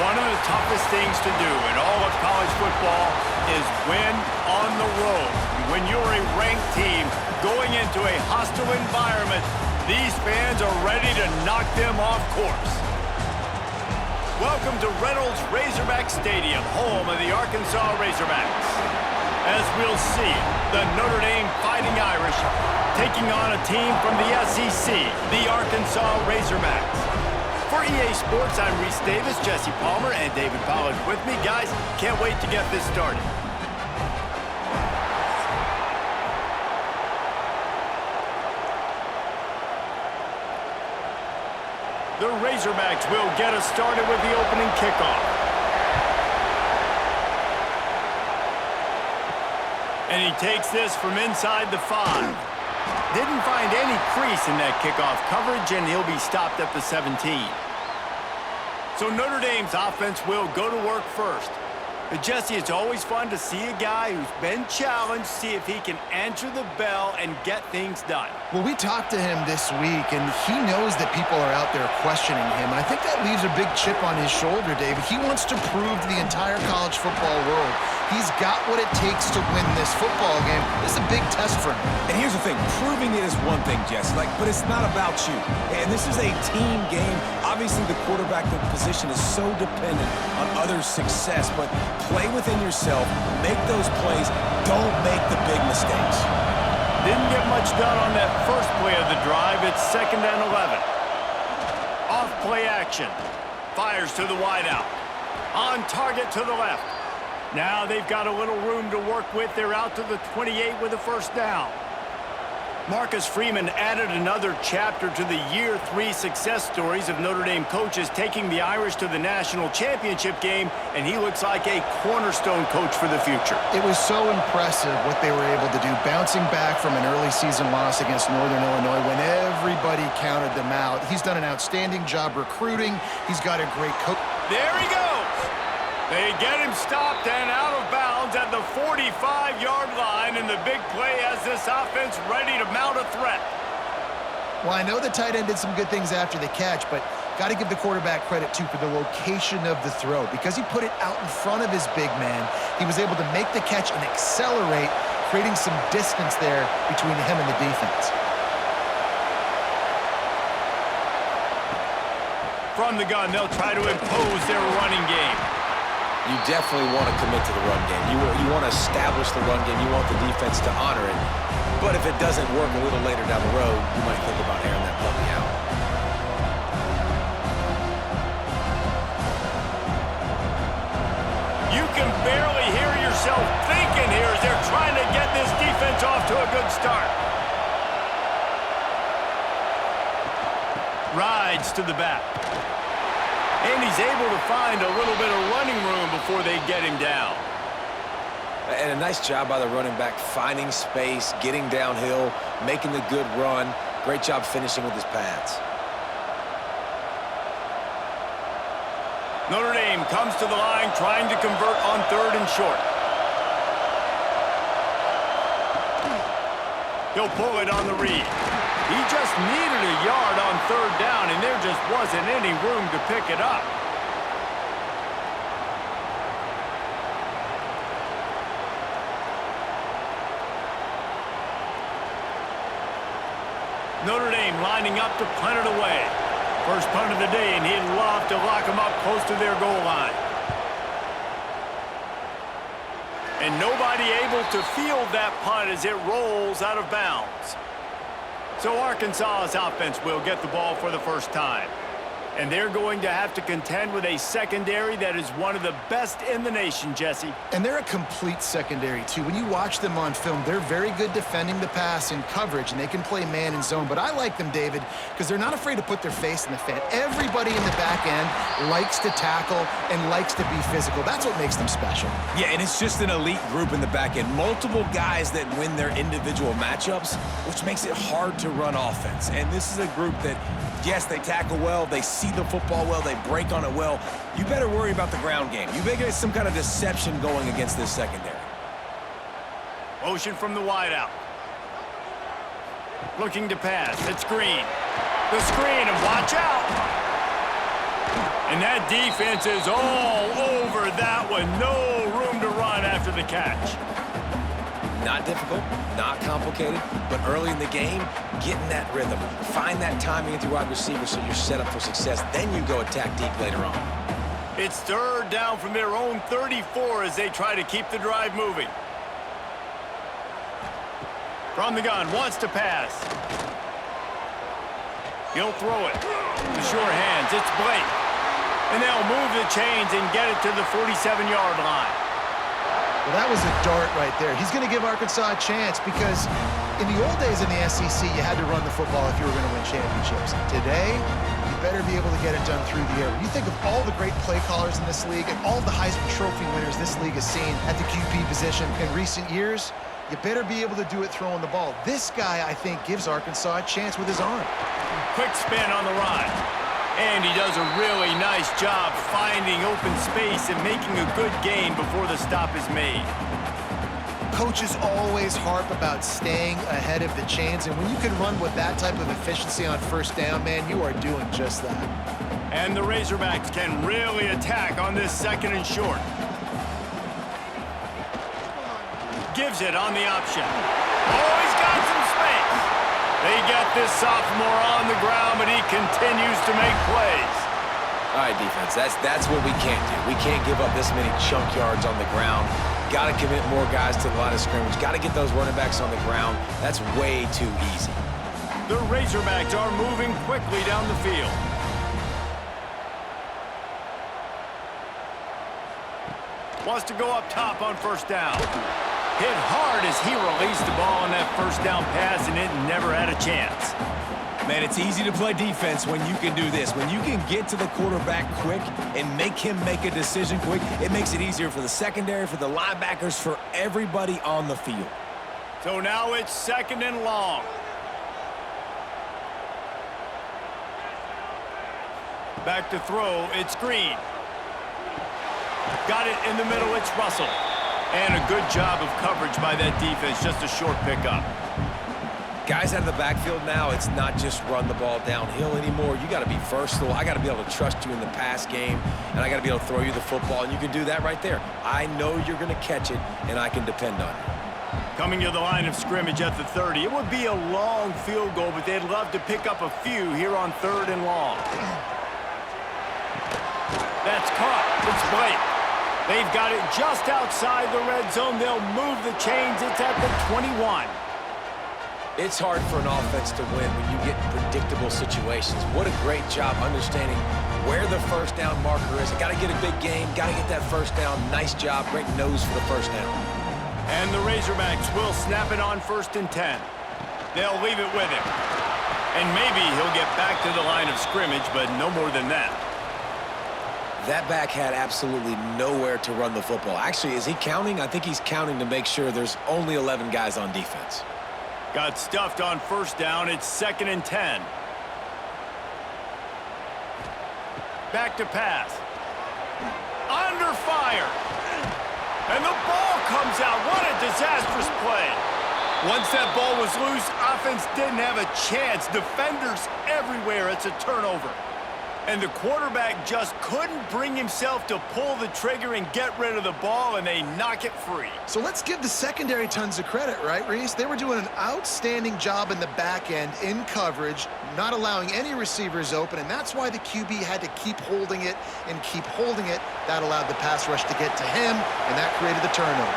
One of the toughest things to do in all of college football is win on the road. When you're a ranked team going into a hostile environment, these fans are ready to knock them off course. Welcome to Reynolds Razorback Stadium, home of the Arkansas Razorbacks. As we'll see, the Notre Dame Fighting Irish taking on a team from the SEC, the Arkansas Razorbacks. For EA Sports, I'm Reese Davis, Jesse Palmer, and David Pollard with me. Guys, can't wait to get this started. The Razorbacks will get us started with the opening kickoff. And he takes this from inside the 5. Didn't find any crease in that kickoff coverage, and he'll be stopped at the 17. So Notre Dame's offense will go to work first. But Jesse, it's always fun to see a guy who's been challenged, see if he can answer the bell and get things done. Well, we talked to him this week, and he knows that people are out there questioning him. I think that leaves a big chip on his shoulder, David. He wants to prove to the entire college football world he's got what it takes to win this football game. This is a big test for him. And here's the thing, proving it is one thing, Jesse, but it's not about you. And this is a team game. Obviously, the quarterback position is so dependent on others' success, but play within yourself, make those plays, don't make the big mistakes. Didn't get much done on that first play of the drive. It's 2nd and 11. Off play action. Fires to the wideout. On target to the left. Now they've got a little room to work with. They're out to the 28 with a first down. Marcus Freeman added another chapter to the Year 3 success stories of Notre Dame coaches taking the Irish to the national championship game, and he looks like a cornerstone coach for the future. It was so impressive what they were able to do, bouncing back from an early season loss against Northern Illinois when everybody counted them out. He's done an outstanding job recruiting. He's got a great coach. There he goes. They get him stopped and out of bounds at the 45-yard line, and the big play has this offense ready to mount a threat. Well, I know the tight end did some good things after the catch, but got to give the quarterback credit, too, for the location of the throw. Because he put it out in front of his big man, he was able to make the catch and accelerate, creating some distance there between him and the defense. From the gun, they'll try to impose their running game. You definitely want to commit to the run game. You want to establish the run game. You want the defense to honor it. But if it doesn't work a little later down the road, you might think about airing that puppy out. You can barely hear yourself thinking here as they're trying to get this defense off to a good start. Rides to the back. And he's able to find a little bit of running room before they get him down. And a nice job by the running back, finding space, getting downhill, making the good run. Great job finishing with his pads. Notre Dame comes to the line trying to convert on 3rd and short. He'll pull it on the read. He just needed a yard on 3rd down, and there just wasn't any room to pick it up. Notre Dame lining up to punt it away. First punt of the day, and he'd love to lock them up close to their goal line. And nobody able to field that punt as it rolls out of bounds. So Arkansas's offense will get the ball for the first time. And they're going to have to contend with a secondary that is one of the best in the nation, Jesse. And they're a complete secondary, too. When you watch them on film, they're very good defending the pass in coverage, and they can play man and zone. But I like them, David, because they're not afraid to put their face in the fan. Everybody in the back end likes to tackle and likes to be physical. That's what makes them special. Yeah, and it's just an elite group in the back end. Multiple guys that win their individual matchups, which makes it hard to run offense. And this is a group that, yes, they tackle well, they see the football well, they break on it well. You better worry about the ground game. You better get some kind of deception going against this secondary. Motion from the wideout. Looking to pass. It's Green. The screen, and watch out. And that defense is all over that one. No room to run after the catch. Not difficult, not complicated, but early in the game, getting that rhythm. Find that timing with your wide receiver so you're set up for success. Then you go attack deep later on. It's third down from their own 34 as they try to keep the drive moving. From the gun, wants to pass. He'll throw it. The sure hands, it's Blake. And they'll move the chains and get it to the 47-yard line. Well, that was a dart right there. He's going to give Arkansas a chance because in the old days in the SEC, you had to run the football if you were going to win championships. Today, you better be able to get it done through the air. When you think of all the great play callers in this league and all the Heisman Trophy winners this league has seen at the QB position in recent years, you better be able to do it throwing the ball. This guy, I think, gives Arkansas a chance with his arm. Quick spin on the ride. And he does a really nice job finding open space and making a good gain before the stop is made. Coaches always harp about staying ahead of the chains, and when you can run with that type of efficiency on first down, man, you are doing just that. And the Razorbacks can really attack on this second and short. Gives it on the option. Oh, he's got some space. They get this sophomore on the ground, but he continues to make plays. All right, defense, that's what we can't do. We can't give up this many chunk yards on the ground. Got to commit more guys to the line of scrimmage. Got to get those running backs on the ground. That's way too easy. The Razorbacks are moving quickly down the field. Wants to go up top on first down. Hit hard as he released the ball on that first down pass, and it never had a chance. Man, it's easy to play defense when you can do this. When you can get to the quarterback quick and make him make a decision quick, it makes it easier for the secondary, for the linebackers, for everybody on the field. So now it's second and long. Back to throw, it's Green. Got it in the middle, it's Russell. And a good job of coverage by that defense, just a short pickup. Guys out of the backfield now, it's not just run the ball downhill anymore. You got to be versatile. I got to be able to trust you in the pass game, and I got to be able to throw you the football, and you can do that right there. I know you're going to catch it, and I can depend on you. Coming to the line of scrimmage at the 30. It would be a long field goal, but they'd love to pick up a few here on third and long. That's caught. It's Blake. They've got it just outside the red zone. They'll move the chains. It's at the 21. It's hard for an offense to win when you get in predictable situations. What a great job understanding where the first down marker is. Got to get a big game. Got to get that first down. Nice job. Great nose for the first down. And the Razorbacks will snap it on first and 10. They'll leave it with him. And maybe he'll get back to the line of scrimmage, but no more than that. That back had absolutely nowhere to run the football. Actually, is he counting? I think he's counting to make sure there's only 11 guys on defense. Got stuffed on first down. It's second and 10. Back to pass. Under fire. And the ball comes out. What a disastrous play. Once that ball was loose, offense didn't have a chance. Defenders everywhere. It's a turnover. And the quarterback just couldn't bring himself to pull the trigger and get rid of the ball, and they knock it free. So let's give the secondary tons of credit, right, Reese? They were doing an outstanding job in the back end, in coverage, not allowing any receivers open, and that's why the QB had to keep holding it and keep holding it. That allowed the pass rush to get to him, and that created the turnover.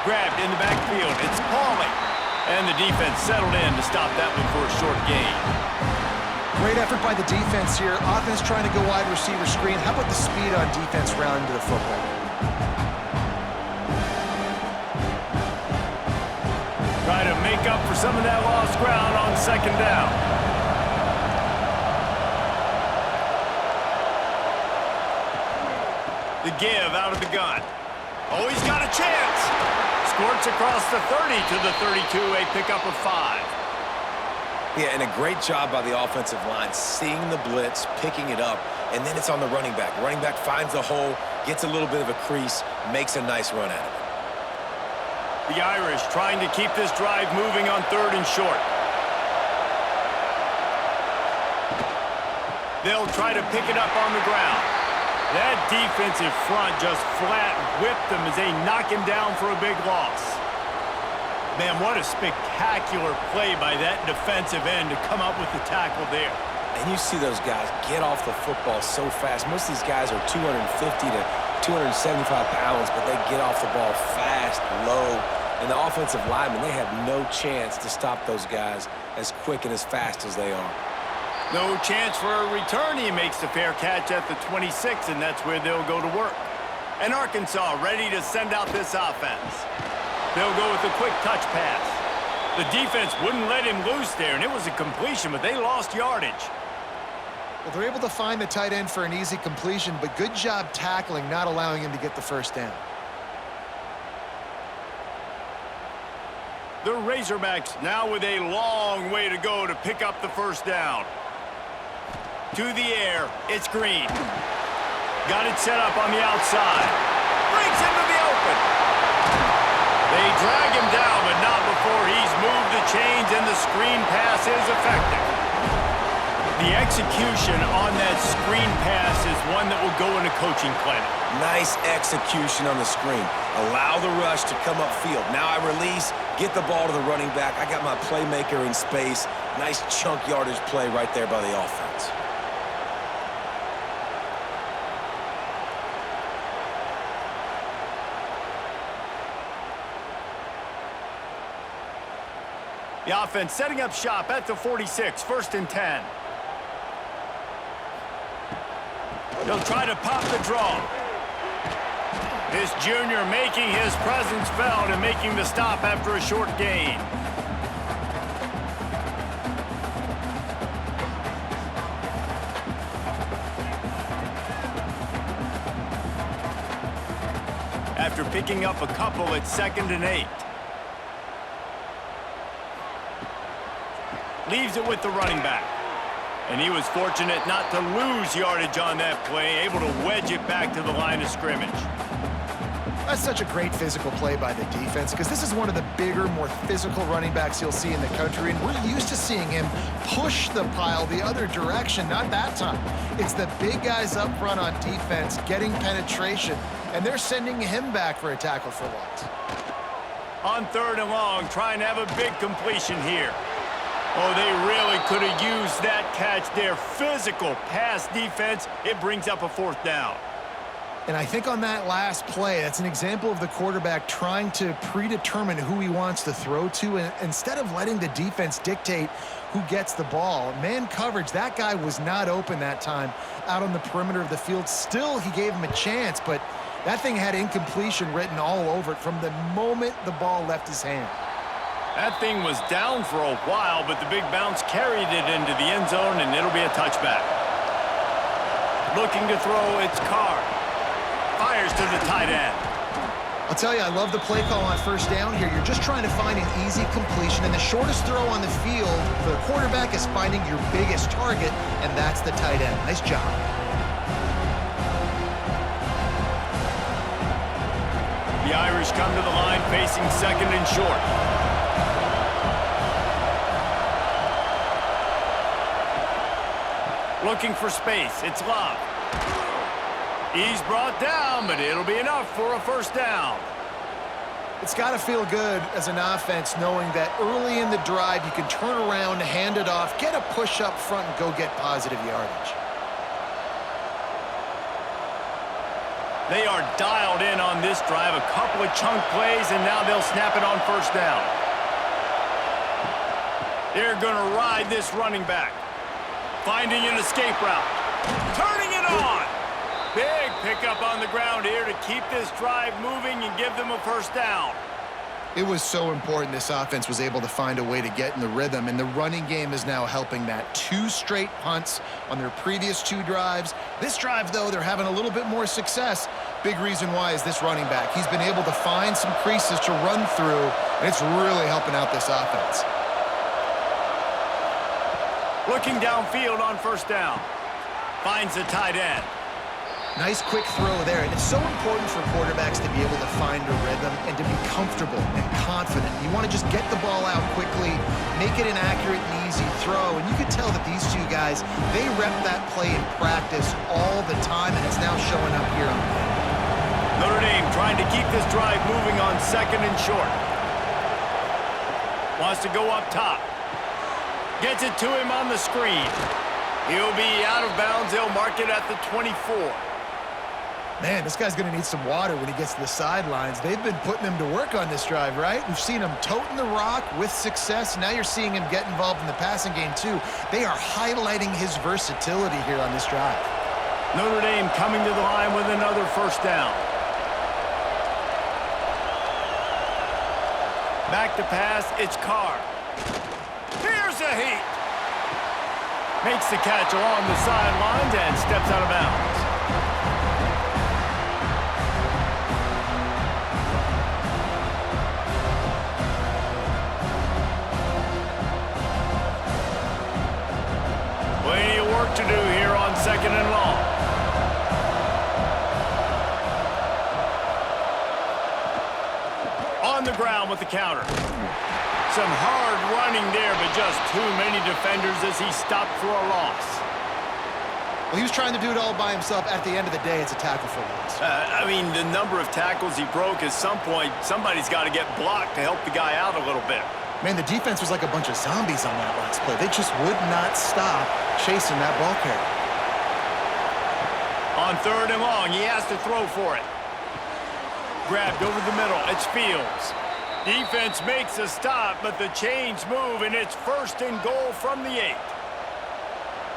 Grabbed in the backfield. It's Pauling. And the defense settled in to stop that one for a short gain. Great effort by the defense here. Offense trying to go wide receiver screen. How about the speed on defense rounding to the football? Try to make up for some of that lost ground on second down. The give out of the gun. Oh, he's got a chance. Squirts across the 30 to the 32, a pickup of 5. Yeah, and a great job by the offensive line, seeing the blitz, picking it up, and then it's on the running back. Running back finds the hole, gets a little bit of a crease, makes a nice run at it. The Irish trying to keep this drive moving on third and short. They'll try to pick it up on the ground. That defensive front just flat whipped them as they knock him down for a big loss. Man, what a spectacular play by that defensive end to come up with the tackle there. And you see those guys get off the football so fast. Most of these guys are 250 to 275 pounds, but they get off the ball fast, low. And the offensive linemen, they have no chance to stop those guys as quick and as fast as they are. No chance for a return. He makes the fair catch at the 26, and that's where they'll go to work. And Arkansas ready to send out this offense. They'll go with a quick touch pass. The defense wouldn't let him loose there, and it was a completion, but they lost yardage. Well, they're able to find the tight end for an easy completion, but good job tackling, not allowing him to get the first down. The Razorbacks now with a long way to go to pick up the first down. To the air, it's Green. Got it set up on the outside. Breaks into the open. They drag him down, but not before he's moved the chains, and the screen pass is effective. The execution on that screen pass is one that will go in a coaching clinic. Nice execution on the screen. Allow the rush to come upfield. Now I release, get the ball to the running back. I got my playmaker in space. Nice chunk yardage play right there by the offense. The offense setting up shop at the 46, 1st and 10. They'll try to pop the draw. This junior making his presence felt and making the stop after a short gain. After picking up a couple, it's 2nd and 8. Leaves it with the running back. And he was fortunate not to lose yardage on that play, able to wedge it back to the line of scrimmage. That's such a great physical play by the defense, because this is one of the bigger, more physical running backs you'll see in the country, and we're used to seeing him push the pile the other direction. Not that time. It's the big guys up front on defense getting penetration, and they're sending him back for a tackle for loss. On 3rd and long, trying to have a big completion here. Oh, they really could have used that catch. Their physical pass defense, it brings up a 4th down. And I think on that last play, that's an example of the quarterback trying to predetermine who he wants to throw to, and instead of letting the defense dictate who gets the ball. Man coverage, that guy was not open that time out on the perimeter of the field. Still, he gave him a chance, but that thing had incompletion written all over it from the moment the ball left his hand. That thing was down for a while, but the big bounce carried it into the end zone, and it'll be a touchback. Looking to throw, it's Carr. Fires to the tight end. I'll tell you, I love the play call on 1st down here. You're just trying to find an easy completion, and the shortest throw on the field for the quarterback is finding your biggest target, and that's the tight end. Nice job. The Irish come to the line facing 2nd and short. Looking for space, it's Love. He's brought down, but it'll be enough for a 1st down. It's got to feel good as an offense knowing that early in the drive you can turn around, hand it off, get a push up front, and go get positive yardage. They are dialed in on this drive, a couple of chunk plays, and now they'll snap it on 1st down. They're going to ride this running back. Finding an escape route. Turning it on. Big pickup on the ground here to keep this drive moving and give them a 1st down. It was so important this offense was able to find a way to get in the rhythm, and the running game is now helping that. 2 straight punts on their previous 2 drives. This drive, though, they're having a little bit more success. Big reason why is this running back. He's been able to find some creases to run through, and it's really helping out this offense. Looking downfield on 1st down. Finds the tight end. Nice quick throw there, and it's so important for quarterbacks to be able to find a rhythm and to be comfortable and confident. You want to just get the ball out quickly, make it an accurate and easy throw, and you can tell that these two guys, they rep that play in practice all the time, and it's now showing up here on the end. Notre Dame trying to keep this drive moving on 2nd and short. Wants to go up top. Gets it to him on the screen. He'll be out of bounds. They'll mark it at the 24. Man, this guy's going to need some water when he gets to the sidelines. They've been putting him to work on this drive, right? We've seen him toting the rock with success. Now you're seeing him get involved in the passing game, too. They are highlighting his versatility here on this drive. Notre Dame coming to the line with another 1st down. Back to pass, it's Carr. Here's a heat. Makes the catch along the sidelines and steps out of bounds. Plenty of work to do here on 2nd and long. On the ground with the counter. Some hard running there, but just too many defenders as he stopped for a loss. Well, he was trying to do it all by himself. At the end of the day, it's a tackle for loss. I mean, the number of tackles he broke, at some point, somebody's got to get blocked to help the guy out a little bit. Man, the defense was like a bunch of zombies on that last play. They just would not stop chasing that ball carrier. On 3rd and long, he has to throw for it. Grabbed over the middle. It's Fields. Defense makes a stop, but the chains move, and it's 1st and goal from the 8.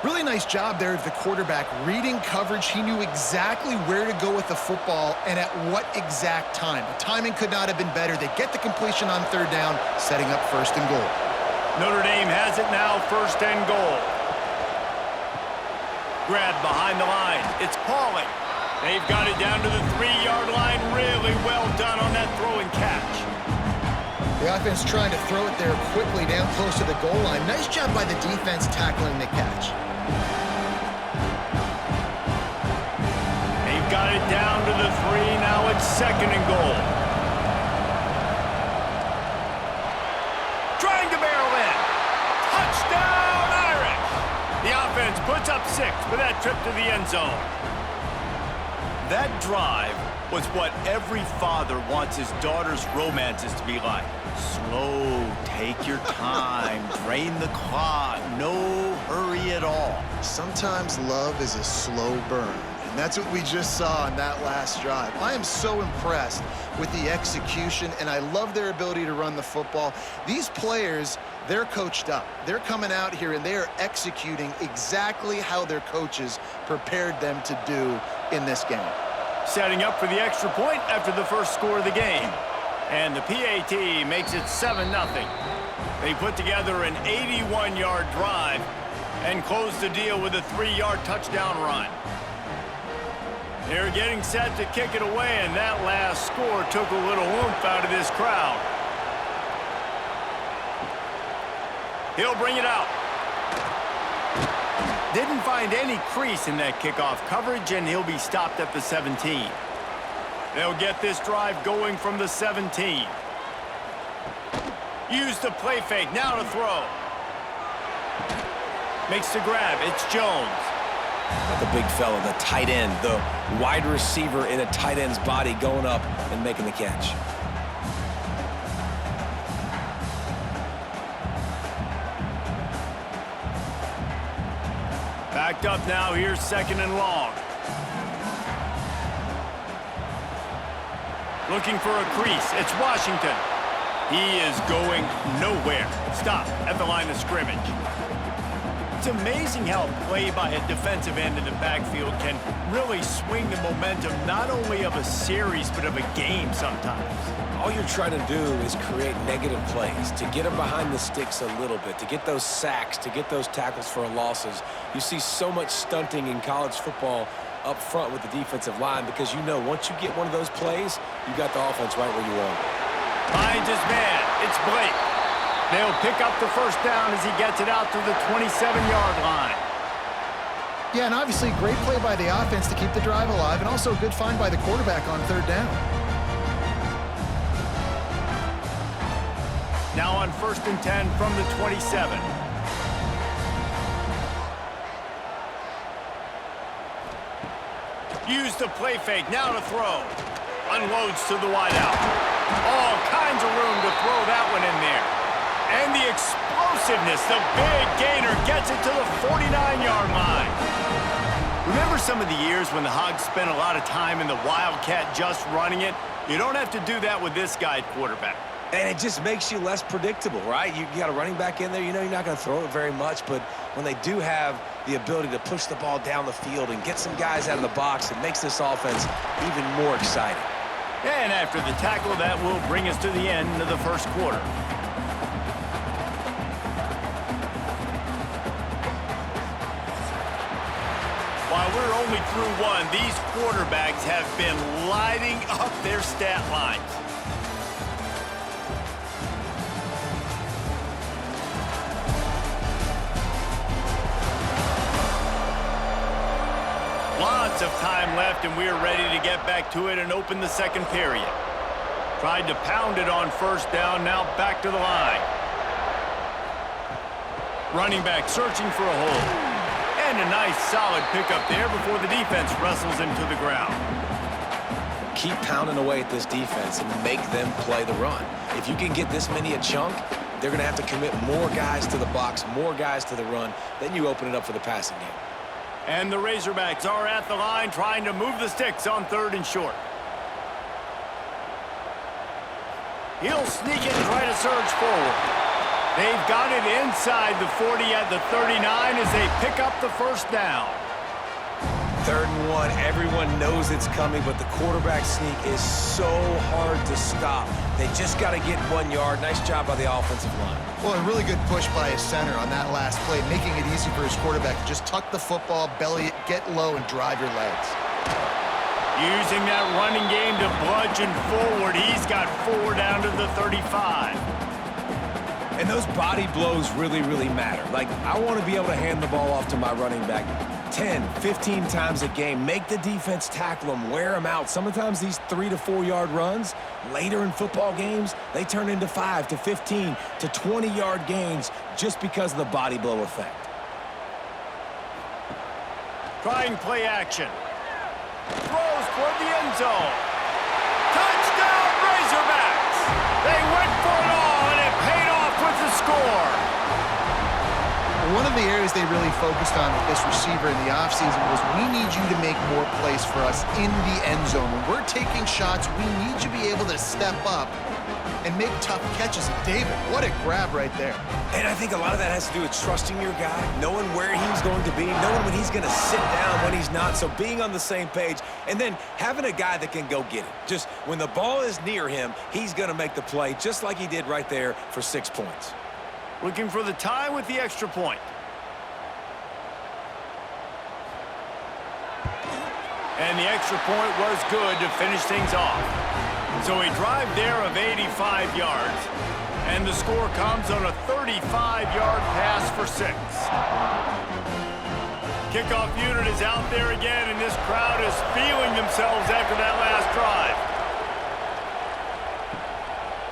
Really nice job there of the quarterback reading coverage. He knew exactly where to go with the football and at what exact time. The timing could not have been better. They get the completion on 3rd down, setting up 1st and goal. Notre Dame has it now, 1st and goal. Grabbed behind the line. It's Pauling. They've got it down to the 3-yard line. Really well done on that throw and catch. The offense trying to throw it there quickly down close to the goal line. Nice job by the defense tackling the catch. They've got it down to the 3. Now it's 2nd and goal. Trying to barrel in. Touchdown, Irish. The offense puts up 6 with that trip to the end zone. That drive was what every father wants his daughter's romances to be like. Slow, take your time, drain the clock, no hurry at all. Sometimes love is a slow burn, and that's what we just saw on that last drive. I am so impressed with the execution, and I love their ability to run the football. These players, they're coached up. They're coming out here, and they are executing exactly how their coaches prepared them to do in this game. Setting up for the extra point after the first score of the game. And the PAT makes it 7-0. They put together an 81-yard drive and close the deal with a 3-yard touchdown run. They're getting set to kick it away, and that last score took a little oomph out of this crowd. He'll bring it out. Didn't find any crease in that kickoff coverage, and he'll be stopped at the 17. They'll get this drive going from the 17. Use the play fake, now to throw. Makes the grab, it's Jones. The big fella, the tight end, the wide receiver in a tight end's body going up and making the catch. Backed up now, here's 2nd and long. Looking for a crease, it's Washington. He is going nowhere. Stop at the line of scrimmage. It's amazing how a play by a defensive end in the backfield can really swing the momentum not only of a series but of a game sometimes. All you're trying to do is create negative plays, to get them behind the sticks a little bit, to get those sacks, to get those tackles for losses. You see so much stunting in college football up front with the defensive line because you know once you get one of those plays, you got the offense right where you want. Finds his man. It's Blake. They'll pick up the 1st down as he gets it out to the 27-yard line. Yeah, and obviously great play by the offense to keep the drive alive, and also a good find by the quarterback on third down. Now on 1st and 10 from the 27. Use the play fake, now to throw. Unloads to the wideout. All kinds of room to throw that one in there. And the explosiveness, the big gainer gets it to the 49-yard line. Remember some of the years when the Hogs spent a lot of time in the Wildcat just running it? You don't have to do that with this guy at quarterback. And it just makes you less predictable, right? You got a running back in there, you know you're not going to throw it very much, but when they do have the ability to push the ball down the field and get some guys out of the box, it makes this offense even more exciting. And after the tackle, that will bring us to the end of the first quarter. While we're only through one, these quarterbacks have been lighting up their stat lines. Lots of time left, and we're ready to get back to it and open the second period. Tried to pound it on first down, now back to the line. Running back searching for a hole. And a nice solid pickup there before the defense wrestles him to the ground. Keep pounding away at this defense and make them play the run. If you can get this many a chunk, they're going to have to commit more guys to the box, more guys to the run. Then you open it up for the passing game. And the Razorbacks are at the line trying to move the sticks on 3rd and short. He'll sneak it and try to surge forward. They've got it inside the 40 at the 39 as they pick up the first down. 3rd and 1, everyone knows it's coming, but the quarterback sneak is so hard to stop. They just got to get 1 yard. Nice job by the offensive line. Well, a really good push by his center on that last play, making it easy for his quarterback to just tuck the football, belly it, get low, and drive your legs. Using that running game to bludgeon forward. He's got 4 down to the 35. And those body blows really, really matter. Like, I want to be able to hand the ball off to my running back 10, 15 times a game. Make the defense tackle them, wear them out. Sometimes these 3 to 4 yard runs, later in football games, they turn into 5 to 15 to 20 yard gains just because of the body blow effect. Trying play action. Throws toward the end zone. Touchdown, Razorbacks! They went for it all, and it paid off with the score. One of the areas they really focused on with this receiver in the offseason was we need you to make more plays for us in the end zone. When we're taking shots, we need you to be able to step up and make tough catches. And David, what a grab right there. And I think a lot of that has to do with trusting your guy, knowing where he's going to be, knowing when he's going to sit down, when he's not, so being on the same page, and then having a guy that can go get it. Just when the ball is near him, he's going to make the play, just like he did right there for 6 points. Looking for the tie with the extra point. And the extra point was good to finish things off. So a drive there of 85 yards. And the score comes on a 35-yard pass for 6. Kickoff unit is out there again, and this crowd is feeling themselves after that last drive.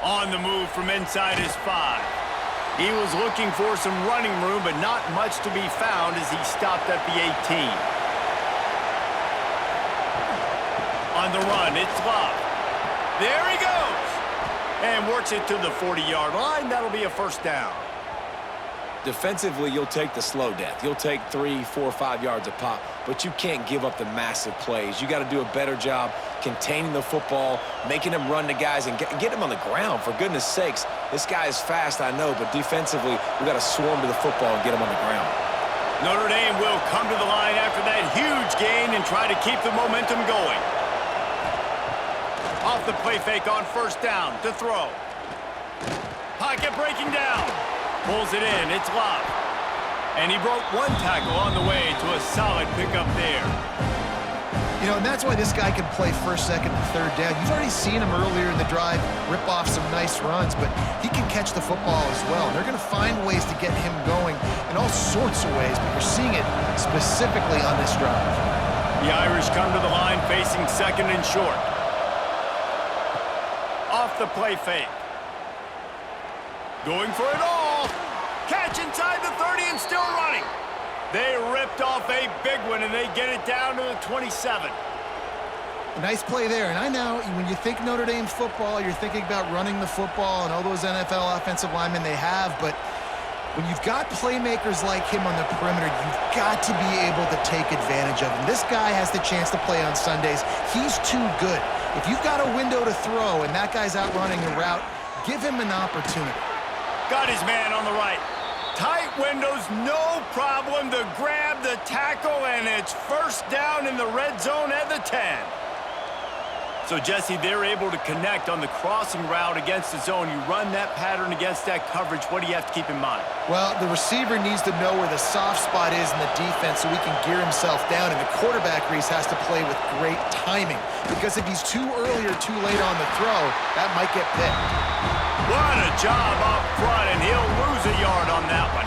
On the move from inside his 5. He was looking for some running room, but not much to be found as he stopped at the 18. On the run, it's Love. There he goes! And works it to the 40-yard line. That'll be a first down. Defensively, you'll take the slow death. You'll take 3, 4, 5 yards a pop, but you can't give up the massive plays. You got to do a better job containing the football, making them run to guys, and get them on the ground. For goodness sakes, this guy is fast, I know, but defensively, we got to swarm to the football and get him on the ground. Notre Dame will come to the line after that huge gain and try to keep the momentum going. Off the play fake on first down to throw. Pocket breaking down. Pulls it in. It's Love. And he broke 1 tackle on the way to a solid pickup there. You know, and that's why this guy can play first, second, and third down. You've already seen him earlier in the drive rip off some nice runs, but he can catch the football as well. And they're going to find ways to get him going in all sorts of ways, but you're seeing it specifically on this drive. The Irish come to the line facing second and short. Off the play fake. Going for it all. Catch inside the 30 and still running. They ripped off a big one, and they get it down to the 27. Nice play there. And I know when you think Notre Dame football, you're thinking about running the football and all those NFL offensive linemen they have. But when you've got playmakers like him on the perimeter, you've got to be able to take advantage of him. This guy has the chance to play on Sundays. He's too good. If you've got a window to throw and that guy's out running a route, give him an opportunity. Got his man on the right. Tight windows, no problem to grab the tackle, and it's first down in the red zone at the 10. So, Jesse, they're able to connect on the crossing route against the zone. You run that pattern against that coverage. What do you have to keep in mind? Well, the receiver needs to know where the soft spot is in the defense so he can gear himself down, and the quarterback, Reese, has to play with great timing, because if he's too early or too late on the throw, that might get picked. What a job up front, and he'll lose a yard on that one.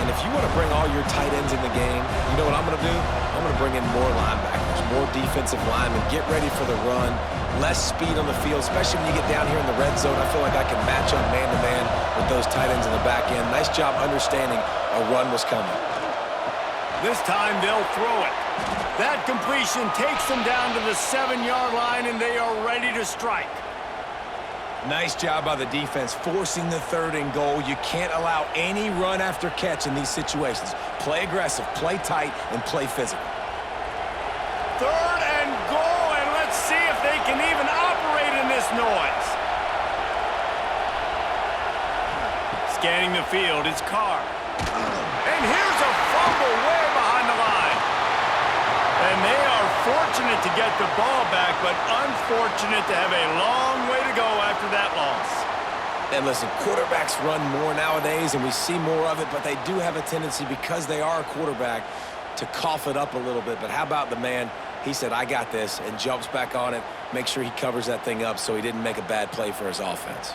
And if you want to bring all your tight ends in the game, you know what I'm going to do? I'm going to bring in more linebackers, more defensive linemen, get ready for the run, less speed on the field, especially when you get down here in the red zone. I feel like I can match up man-to-man with those tight ends in the back end. Nice job understanding a run was coming. This time they'll throw it. That completion takes them down to the 7-yard line, and they are ready to strike. Nice job by the defense, forcing the 3rd and goal. You can't allow any run after catch in these situations. Play aggressive, play tight, and play physical. 3rd and goal, and let's see if they can even operate in this noise. Scanning the field, it's Carr. And here's a fumble way behind the line. And they are fortunate to get the ball back, but unfortunate to have a long way to go after that loss. And listen, quarterbacks run more nowadays, and we see more of it, but they do have a tendency, because they are a quarterback, to cough it up a little bit. But how about the man? He said, I got this, and jumps back on it, make sure he covers that thing up so he didn't make a bad play for his offense.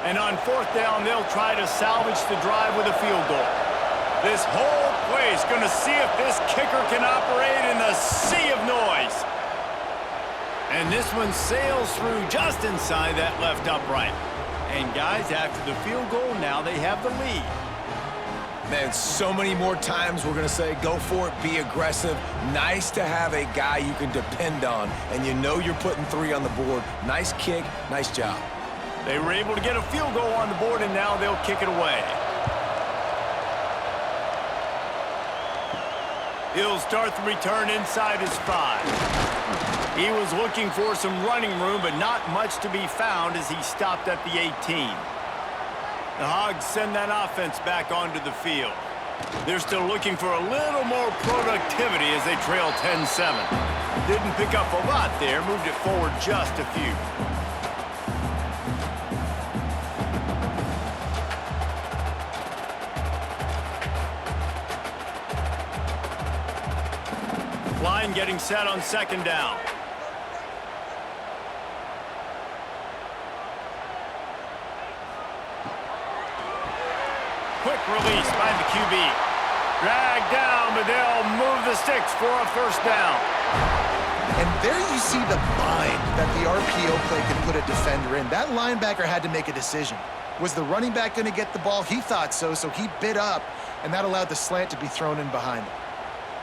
And on 4th down, they'll try to salvage the drive with a field goal. This whole play is going to see if this kicker can operate in the sea of noise. And this one sails through just inside that left upright. And guys, after the field goal, now they have the lead. Man, so many more times we're going to say, go for it, be aggressive. Nice to have a guy you can depend on, and you know you're putting 3 on the board. Nice kick, nice job. They were able to get a field goal on the board, and now they'll kick it away. He'll start the return inside his 5. He was looking for some running room, but not much to be found as he stopped at the 18. The Hogs send that offense back onto the field. They're still looking for a little more productivity as they trail 10-7. Didn't pick up a lot there, moved it forward just a few. Line getting set on 2nd down. Quick release by the QB. Dragged down, but they'll move the sticks for a 1st down. And there you see the bind that the RPO play can put a defender in. That linebacker had to make a decision. Was the running back going to get the ball? He thought so, so he bid up, and that allowed the slant to be thrown in behind him.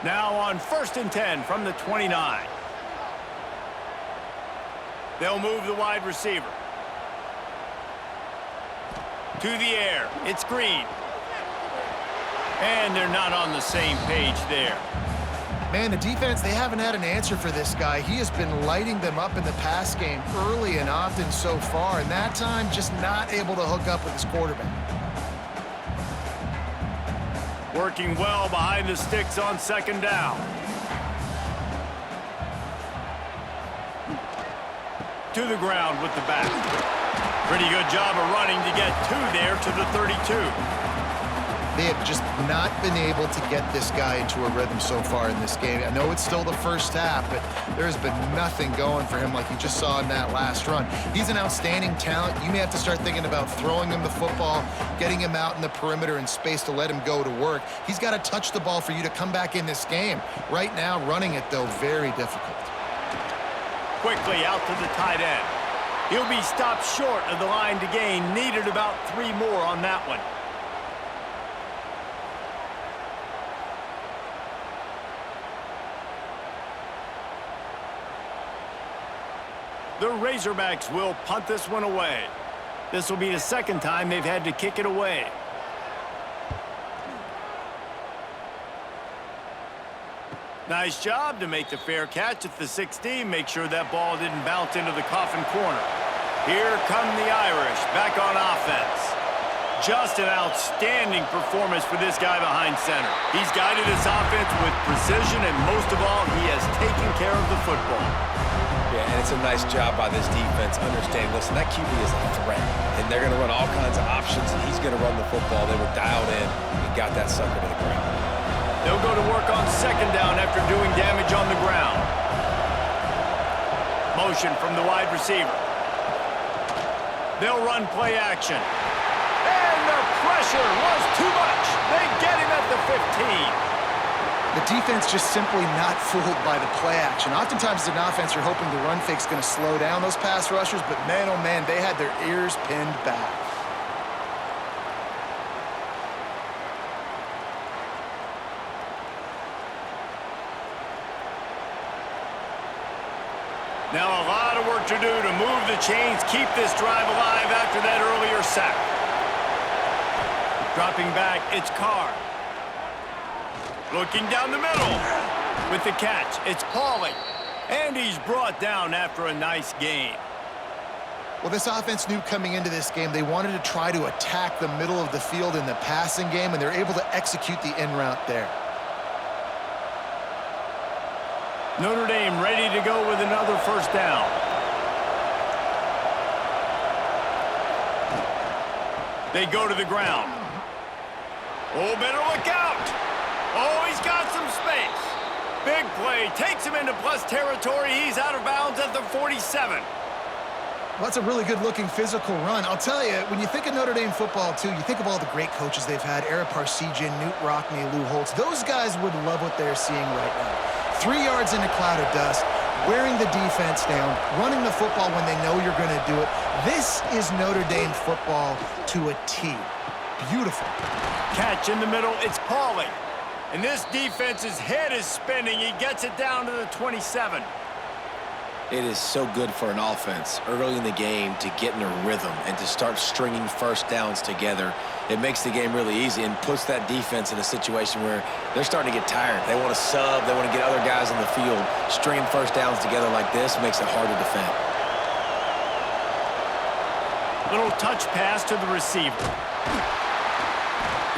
Now on 1st and 10 from the 29. They'll move the wide receiver. To the air, it's Green. And they're not on the same page there. Man, the defense, they haven't had an answer for this guy. He has been lighting them up in the pass game early and often so far, and that time just not able to hook up with his quarterback. Working well behind the sticks on 2nd down. To the ground with the back. Pretty good job of running to get 2 there to the 32. They have just not been able to get this guy into a rhythm so far in this game. I know it's still the first half, but there's been nothing going for him like you just saw in that last run. He's an outstanding talent. You may have to start thinking about throwing him the football, getting him out in the perimeter in space to let him go to work. He's got to touch the ball for you to come back in this game. Right now, running it, though, very difficult. Quickly out to the tight end. He'll be stopped short of the line to gain. Needed about 3 more on that one. The Razorbacks will punt this one away. This will be the second time they've had to kick it away. Nice job to make the fair catch at the 16. Make sure that ball didn't bounce into the coffin corner. Here come the Irish back on offense. Just an outstanding performance for this guy behind center. He's guided his offense with precision, and most of all, he has taken care of the football. Yeah, and it's a nice job by this defense. Understand, listen, that QB is a threat, and they're going to run all kinds of options, and he's going to run the football. They were dialed in and got that sucker to the ground. They'll go to work on second down after doing damage on the ground. Motion from the wide receiver. They'll run play action. And the pressure was too much. They get him at the 15. The defense just simply not fooled by the play action. Oftentimes, as an offense, you're hoping the run fake's going to slow down those pass rushers, but man, oh man, they had their ears pinned back. Now a lot of work to do to move the chains, keep this drive alive after that earlier sack. Dropping back, it's Carr. Looking down the middle with the catch. It's Pauling. And he's brought down after a nice gain. Well, this offense knew coming into this game they wanted to try to attack the middle of the field in the passing game, and they're able to execute the in route there. Notre Dame ready to go with another first down. They go to the ground. Oh, better look out. Oh, he's got some space. Big play. Takes him into plus territory. He's out of bounds at the 47. Well, that's a really good-looking physical run. I'll tell you, when you think of Notre Dame football, too, you think of all the great coaches they've had, Ara Parseghian, Newt Rockne, Lou Holtz. Those guys would love what they're seeing right now. 3 yards in a cloud of dust, wearing the defense down, running the football when they know you're going to do it. This is Notre Dame football to a T. Beautiful. Catch in the middle. It's Pauling. And this defense's head is spinning. He gets it down to the 27. It is so good for an offense early in the game to get in a rhythm and to start stringing first downs together. It makes the game really easy and puts that defense in a situation where they're starting to get tired. They want to sub. They want to get other guys on the field. Stringing first downs together like this makes it hard to defend. Little touch pass to the receiver.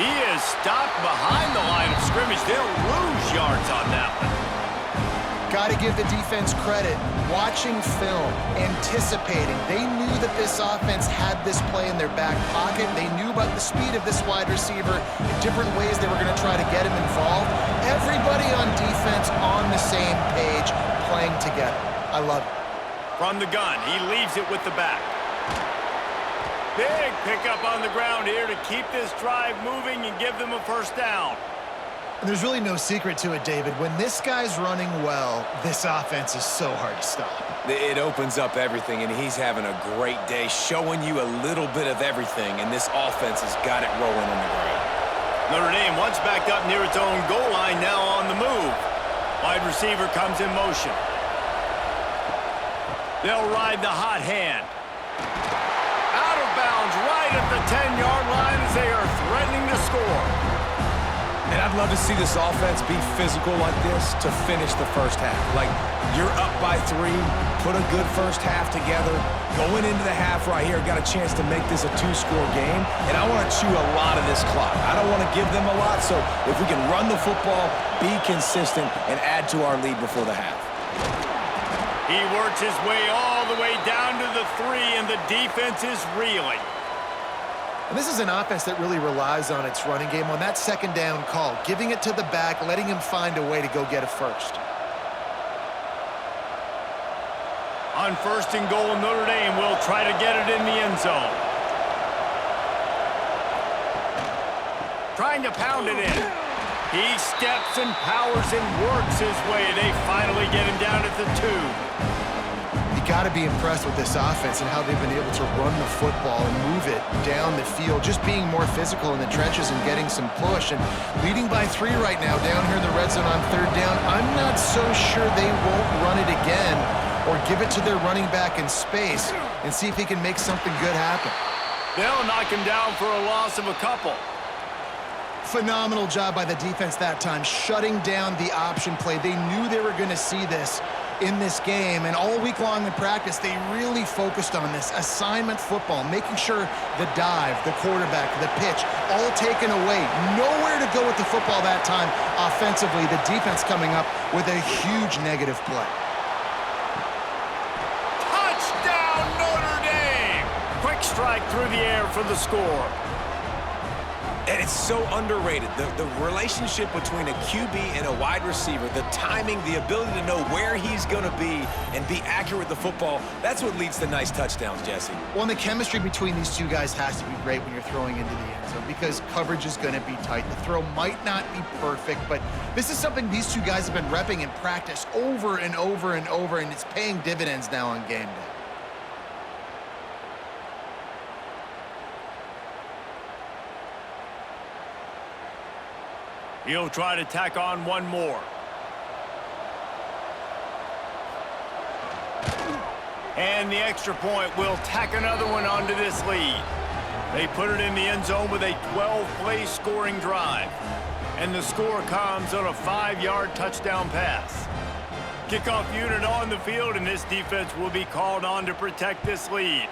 He is stopped behind the line of scrimmage. They'll lose yards on that one. Got to give the defense credit. Watching film, anticipating. They knew that this offense had this play in their back pocket. They knew about the speed of this wide receiver, the different ways they were going to try to get him involved. Everybody on defense on the same page, playing together. I love it. From the gun, he leaves it with the back. Big pickup on the ground here to keep this drive moving and give them a first down. And there's really no secret to it, David. When this guy's running well, this offense is so hard to stop. It opens up everything, and he's having a great day, showing you a little bit of everything, and this offense has got it rolling on the ground. Notre Dame once backed up near its own goal line, now on the move. Wide receiver comes in motion. They'll ride the hot hand. Out of bounds right at the 10-yard line as they are threatening to score. And I'd love to see this offense be physical like this to finish the first half. Like, you're up by 3, put a good first half together. Going into the half right here, got a chance to make this a 2-score game, and I want to chew a lot of this clock. I don't want to give them a lot, so if we can run the football, be consistent, and add to our lead before the half. He works his way all the way down to the 3, and the defense is reeling. And this is an offense that really relies on its running game on that second down call, giving it to the back, letting him find a way to go get a first. On 1st and goal, Notre Dame will try to get it in the end zone. Trying to pound it in. He steps and powers and works his way. They finally get him down at the 2. You got to be impressed with this offense and how they've been able to run the football and move it down the field, just being more physical in the trenches and getting some push. And leading by 3 right now down here in the red zone on 3rd down. I'm not so sure they won't run it again or give it to their running back in space and see if he can make something good happen. They'll knock him down for a loss of a couple. Phenomenal job by the defense that time, shutting down the option play. They knew they were going to see this in this game, and all week long in practice, they really focused on this assignment football, making sure the dive, the quarterback, the pitch, all taken away. Nowhere to go with the football that time offensively. The defense coming up with a huge negative play. Touchdown, Notre Dame! Quick strike through the air for the score. And it's so underrated. The relationship between a QB and a wide receiver, the timing, the ability to know where he's going to be and be accurate with the football, that's what leads to nice touchdowns, Jesse. Well, and the chemistry between these two guys has to be great when you're throwing into the end zone because coverage is going to be tight. The throw might not be perfect, but this is something these two guys have been repping in practice over and over and over, and it's paying dividends now on game day. He'll try to tack on one more. And the extra point will tack another one onto this lead. They put it in the end zone with a 12-play scoring drive. And the score comes on a 5-yard touchdown pass. Kickoff unit on the field, and this defense will be called on to protect this lead.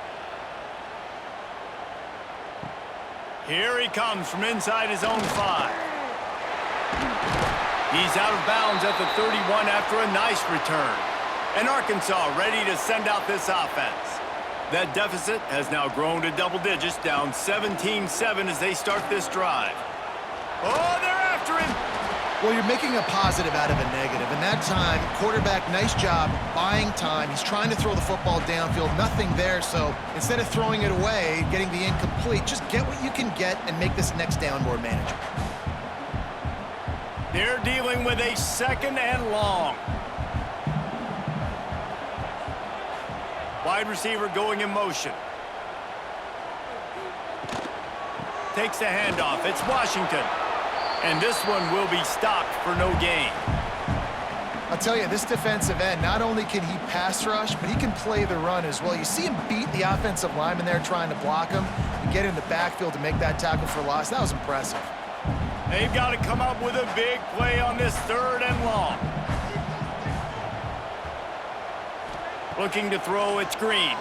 Here he comes from inside his own 5. He's out of bounds at the 31 after a nice return. And Arkansas ready to send out this offense. That deficit has now grown to double digits, down 17-7 as they start this drive. Oh, they're after him! Well, you're making a positive out of a negative. And that time, quarterback, nice job, buying time. He's trying to throw the football downfield, nothing there. So instead of throwing it away, getting the incomplete, just get what you can get and make this next down more manageable. They're dealing with a 2nd and long. Wide receiver going in motion. Takes the handoff. It's Washington. And this one will be stopped for no gain. I'll tell you, this defensive end, not only can he pass rush, but he can play the run as well. You see him beat the offensive lineman there trying to block him and get in the backfield to make that tackle for loss. That was impressive. They've got to come up with a big play on this 3rd and long. Looking to throw, it's Green.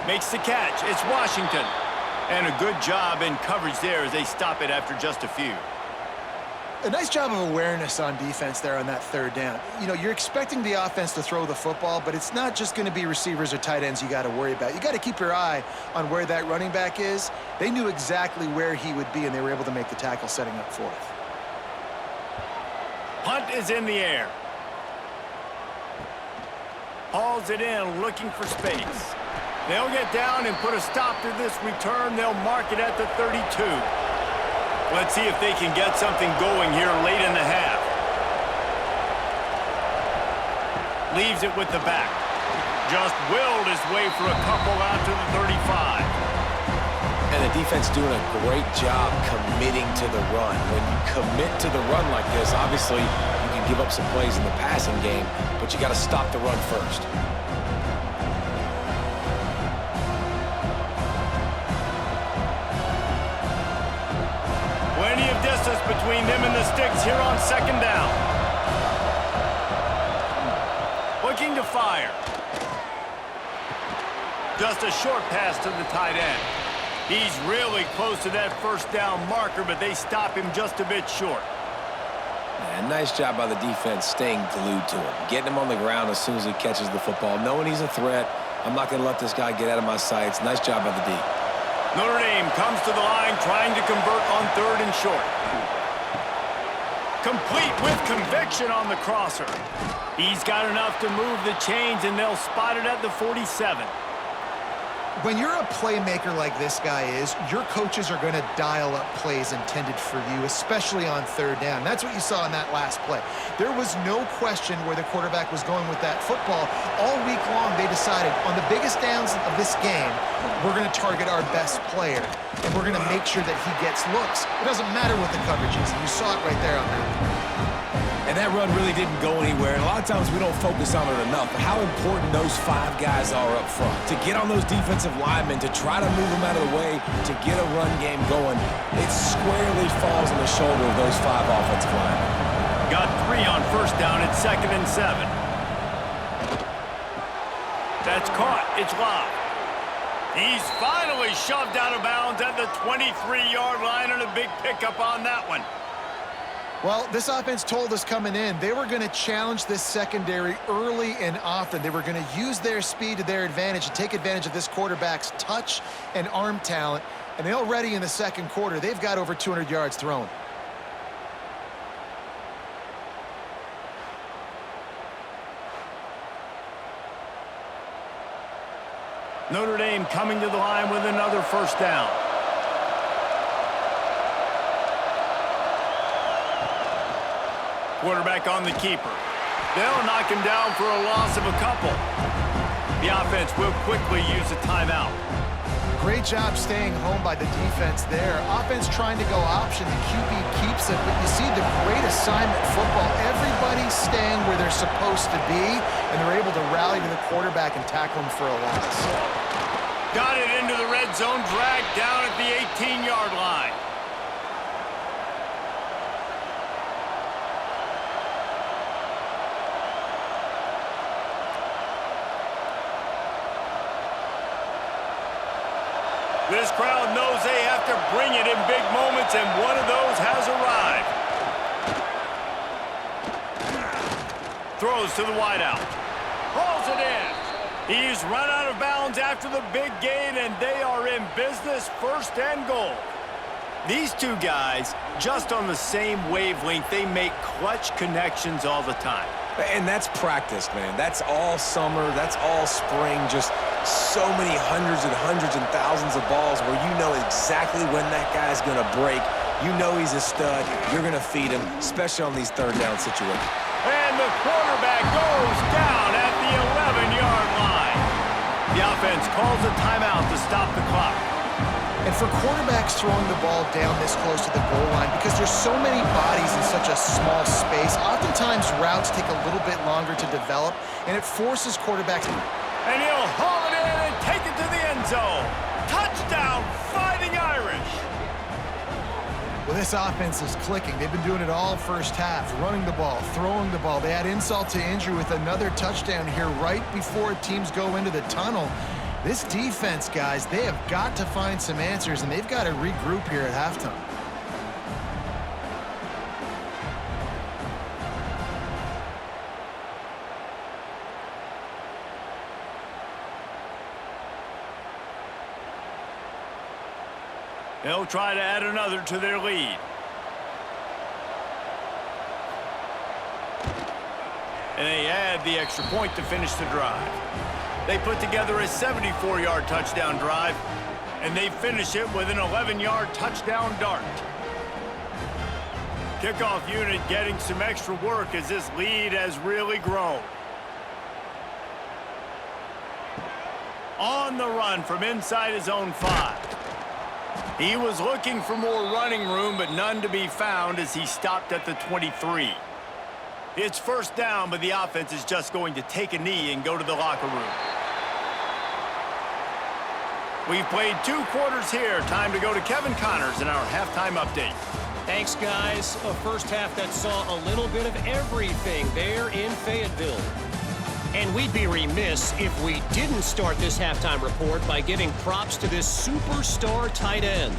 Makes the catch, it's Washington. And a good job in coverage there as they stop it after just a few. A nice job of awareness on defense there on that 3rd down. You know, you're expecting the offense to throw the football, but it's not just going to be receivers or tight ends you got to worry about. You got to keep your eye on where that running back is. They knew exactly where he would be, and they were able to make the tackle setting up 4th. Punt is in the air. Hauls it in, looking for space. They'll get down and put a stop to this return. They'll mark it at the 32. Let's see if they can get something going here late in the half. Leaves it with the back. Just willed his way for a couple out to the 35. And the defense doing a great job committing to the run. When you commit to the run like this, obviously you can give up some plays in the passing game, but you got to stop the run first. Plenty of distance between them and the sticks here on 2nd down. Looking to fire. Just a short pass to the tight end. He's really close to that 1st down marker, but they stop him just a bit short. And nice job by the defense staying glued to him, getting him on the ground as soon as he catches the football, knowing he's a threat, I'm not going to let this guy get out of my sights. Nice job by the D. Notre Dame comes to the line trying to convert on 3rd and short. Complete with conviction on the crosser. He's got enough to move the chains, and they'll spot it at the 47. When you're a playmaker like this guy is, your coaches are going to dial up plays intended for you, especially on 3rd down. That's what you saw in that last play. There was no question where the quarterback was going with that football. All week long, they decided on the biggest downs of this game, we're going to target our best player, and we're going to make sure that he gets looks. It doesn't matter what the coverage is, and you saw it right there on that. And that run really didn't go anywhere. And a lot of times we don't focus on it enough. But how important those 5 guys are up front. To get on those defensive linemen, to try to move them out of the way, to get a run game going, it squarely falls on the shoulder of those 5 offensive linemen. Got 3 on 1st down at 2nd and 7. That's caught. It's locked. He's finally shoved out of bounds at the 23-yard line, and a big pickup on that one. Well, this offense told us coming in they were going to challenge this secondary early and often. They were going to use their speed to their advantage and take advantage of this quarterback's touch and arm talent. And already in the 2nd quarter, they've got over 200 yards thrown. Notre Dame coming to the line with another 1st down. Quarterback on the keeper. They'll knock him down for a loss of a couple. The offense will quickly use a timeout. Great job staying home by the defense there. Offense trying to go option. The QB keeps it, but you see the great assignment football. Everybody's staying where they're supposed to be, and they're able to rally to the quarterback and tackle him for a loss. Got it into the red zone, dragged down at the 18-yard line. This crowd knows they have to bring it in big moments, and one of those has arrived. Throws to the wideout. Hauls it in. He's run out of bounds after the big gain, and they are in business, 1st and goal. These 2 guys, just on the same wavelength, they make clutch connections all the time. And that's practice, man. That's all summer. That's all spring. Just so many hundreds and thousands of balls where you know exactly when that guy's going to break. You know he's a stud. You're going to feed him, especially on these 3rd down situations. And the quarterback goes down at the 11-yard line. The offense calls a timeout to stop the clock. And for quarterbacks throwing the ball down this close to the goal line, because there's so many bodies in such a small space, oftentimes routes take a little bit longer to develop, and it forces quarterbacks. And he'll haul it in and take it to the end zone. Touchdown, Fighting Irish. Well, this offense is clicking. They've been doing it all 1st half, running the ball, throwing the ball. They add insult to injury with another touchdown here right before teams go into the tunnel. This defense, guys, they have got to find some answers, and they've got to regroup here at halftime. They'll try to add another to their lead. And they add the extra point to finish the drive. They put together a 74-yard touchdown drive, and they finish it with an 11-yard touchdown dart. Kickoff unit getting some extra work as this lead has really grown. On the run from inside his own 5. He was looking for more running room, but none to be found as he stopped at the 23. It's 1st down, but the offense is just going to take a knee and go to the locker room. We've played 2 quarters here. Time to go to Kevin Connors in our halftime update. Thanks, guys. A 1st half that saw a little bit of everything there in Fayetteville. And we'd be remiss if we didn't start this halftime report by giving props to this superstar tight end.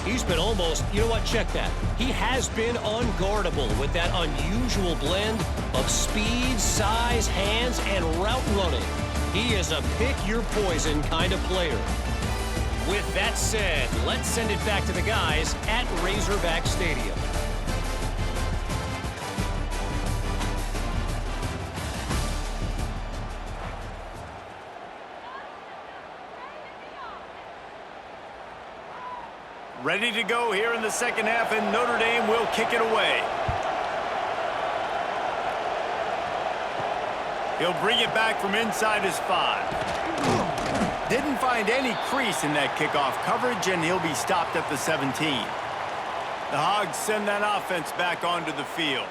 He's been almost, you know what, check that. He has been unguardable with that unusual blend of speed, size, hands, and route running. He is a pick-your-poison kind of player. With that said, let's send it back to the guys at Razorback Stadium. Ready to go here in the second half, and Notre Dame will kick it away. He'll bring it back from inside his 5. Didn't find any crease in that kickoff coverage, and he'll be stopped at the 17. The Hogs send that offense back onto the field.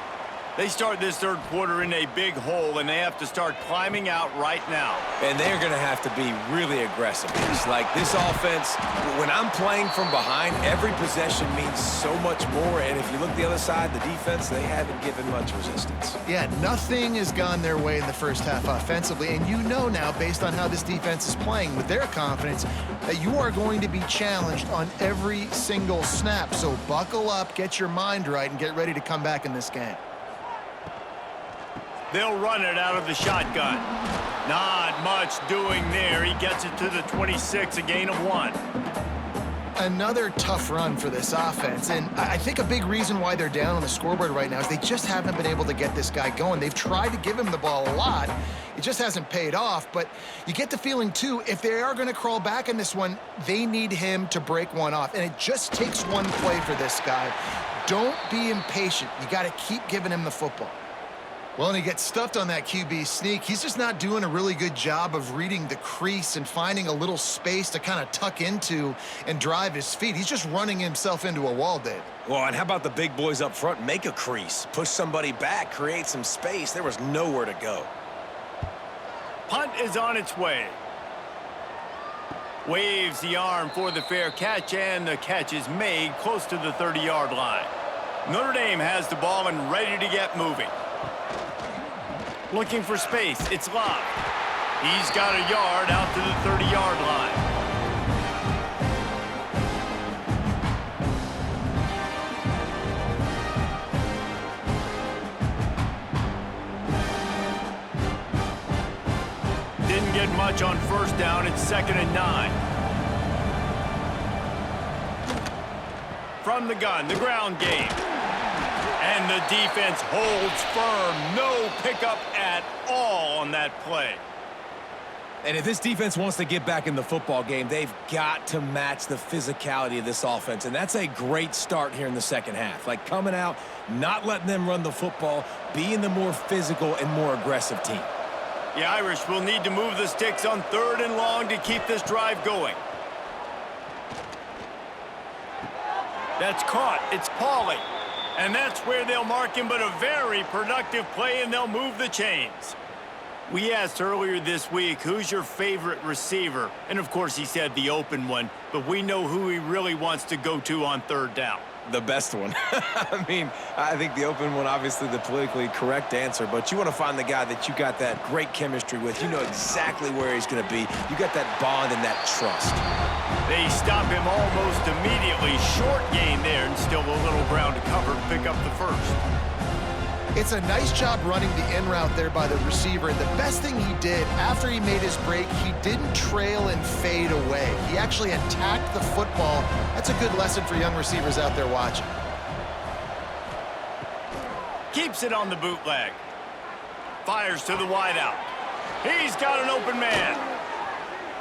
They start this third quarter in a big hole, and they have to start climbing out right now. And they're going to have to be really aggressive. It's like this offense, when I'm playing from behind, every possession means so much more. And if you look the other side, the defense, they haven't given much resistance. Yeah, nothing has gone their way in the first half offensively. And you know now, based on how this defense is playing with their confidence, that you are going to be challenged on every single snap. So buckle up, get your mind right, and get ready to come back in this game. They'll run it out of the shotgun. Not much doing there. He gets it to the 26, a gain of 1. Another tough run for this offense, and I think a big reason why they're down on the scoreboard right now is they just haven't been able to get this guy going. They've tried to give him the ball a lot. It just hasn't paid off, but you get the feeling, too, if they are going to crawl back in this one, they need him to break one off, and it just takes one play for this guy. Don't be impatient. You got to keep giving him the football. Well, and he gets stuffed on that QB sneak. He's just not doing a really good job of reading the crease and finding a little space to kind of tuck into and drive his feet. He's just running himself into a wall, Dave. Well, and how about the big boys up front? Make a crease, push somebody back, create some space. There was nowhere to go. Punt is on its way. Waves the arm for the fair catch, and the catch is made close to the 30-yard line. Notre Dame has the ball and ready to get moving. Looking for space. It's Locke. He's got a yard out to the 30-yard line. Didn't get much on first down. It's 2nd and 9. From the gun, the ground game. And the defense holds firm. No pickup at all on that play. And if this defense wants to get back in the football game, they've got to match the physicality of this offense. And that's a great start here in the second half. Like coming out, not letting them run the football, being the more physical and more aggressive team. The Irish will need to move the sticks on 3rd and long to keep this drive going. That's caught. It's Pauly. And that's where they'll mark him, but a very productive play, and they'll move the chains. We asked earlier this week, who's your favorite receiver? And, of course, he said the open one, but we know who he really wants to go to on 3rd down. The best one. I mean, I think the open one, obviously the politically correct answer, but you want to find the guy that you got that great chemistry with. You know exactly where he's going to be. You got that bond and that trust. They stop him almost immediately. Short gain there, and still a little ground to cover to pick up the first. It's a nice job running the in route there by the receiver. And the best thing he did after he made his break, he didn't trail and fade away. He actually attacked the football. That's a good lesson for young receivers out there watching. Keeps it on the bootleg. Fires to the wideout. He's got an open man.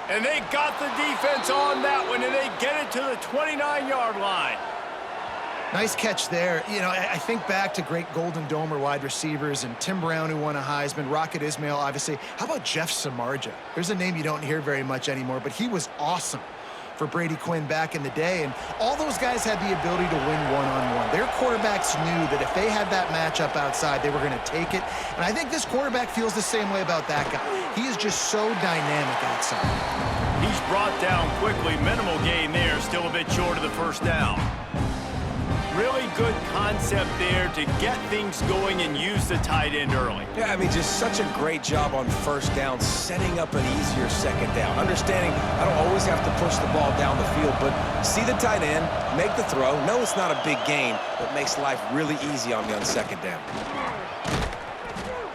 And they got the defense on that one, and they get it to the 29-yard line. Nice catch there. You know, I think back to great Golden Domer wide receivers and Tim Brown, who won a Heisman, Rocket Ismail, obviously. How about Jeff Samardzija? There's a name you don't hear very much anymore, but he was awesome for Brady Quinn back in the day. And all those guys had the ability to win one-on-one. Their quarterbacks knew that if they had that matchup outside, they were going to take it. And I think this quarterback feels the same way about that guy. He is just so dynamic outside. He's brought down quickly. Minimal gain there, still a bit short of the first down. Really good concept there to get things going and use the tight end early. Yeah, I mean, just such a great job on first down, setting up an easier second down. Understanding I don't always have to push the ball down the field, but see the tight end, make the throw. No, it's not a big gain, but makes life really easy on me on second down.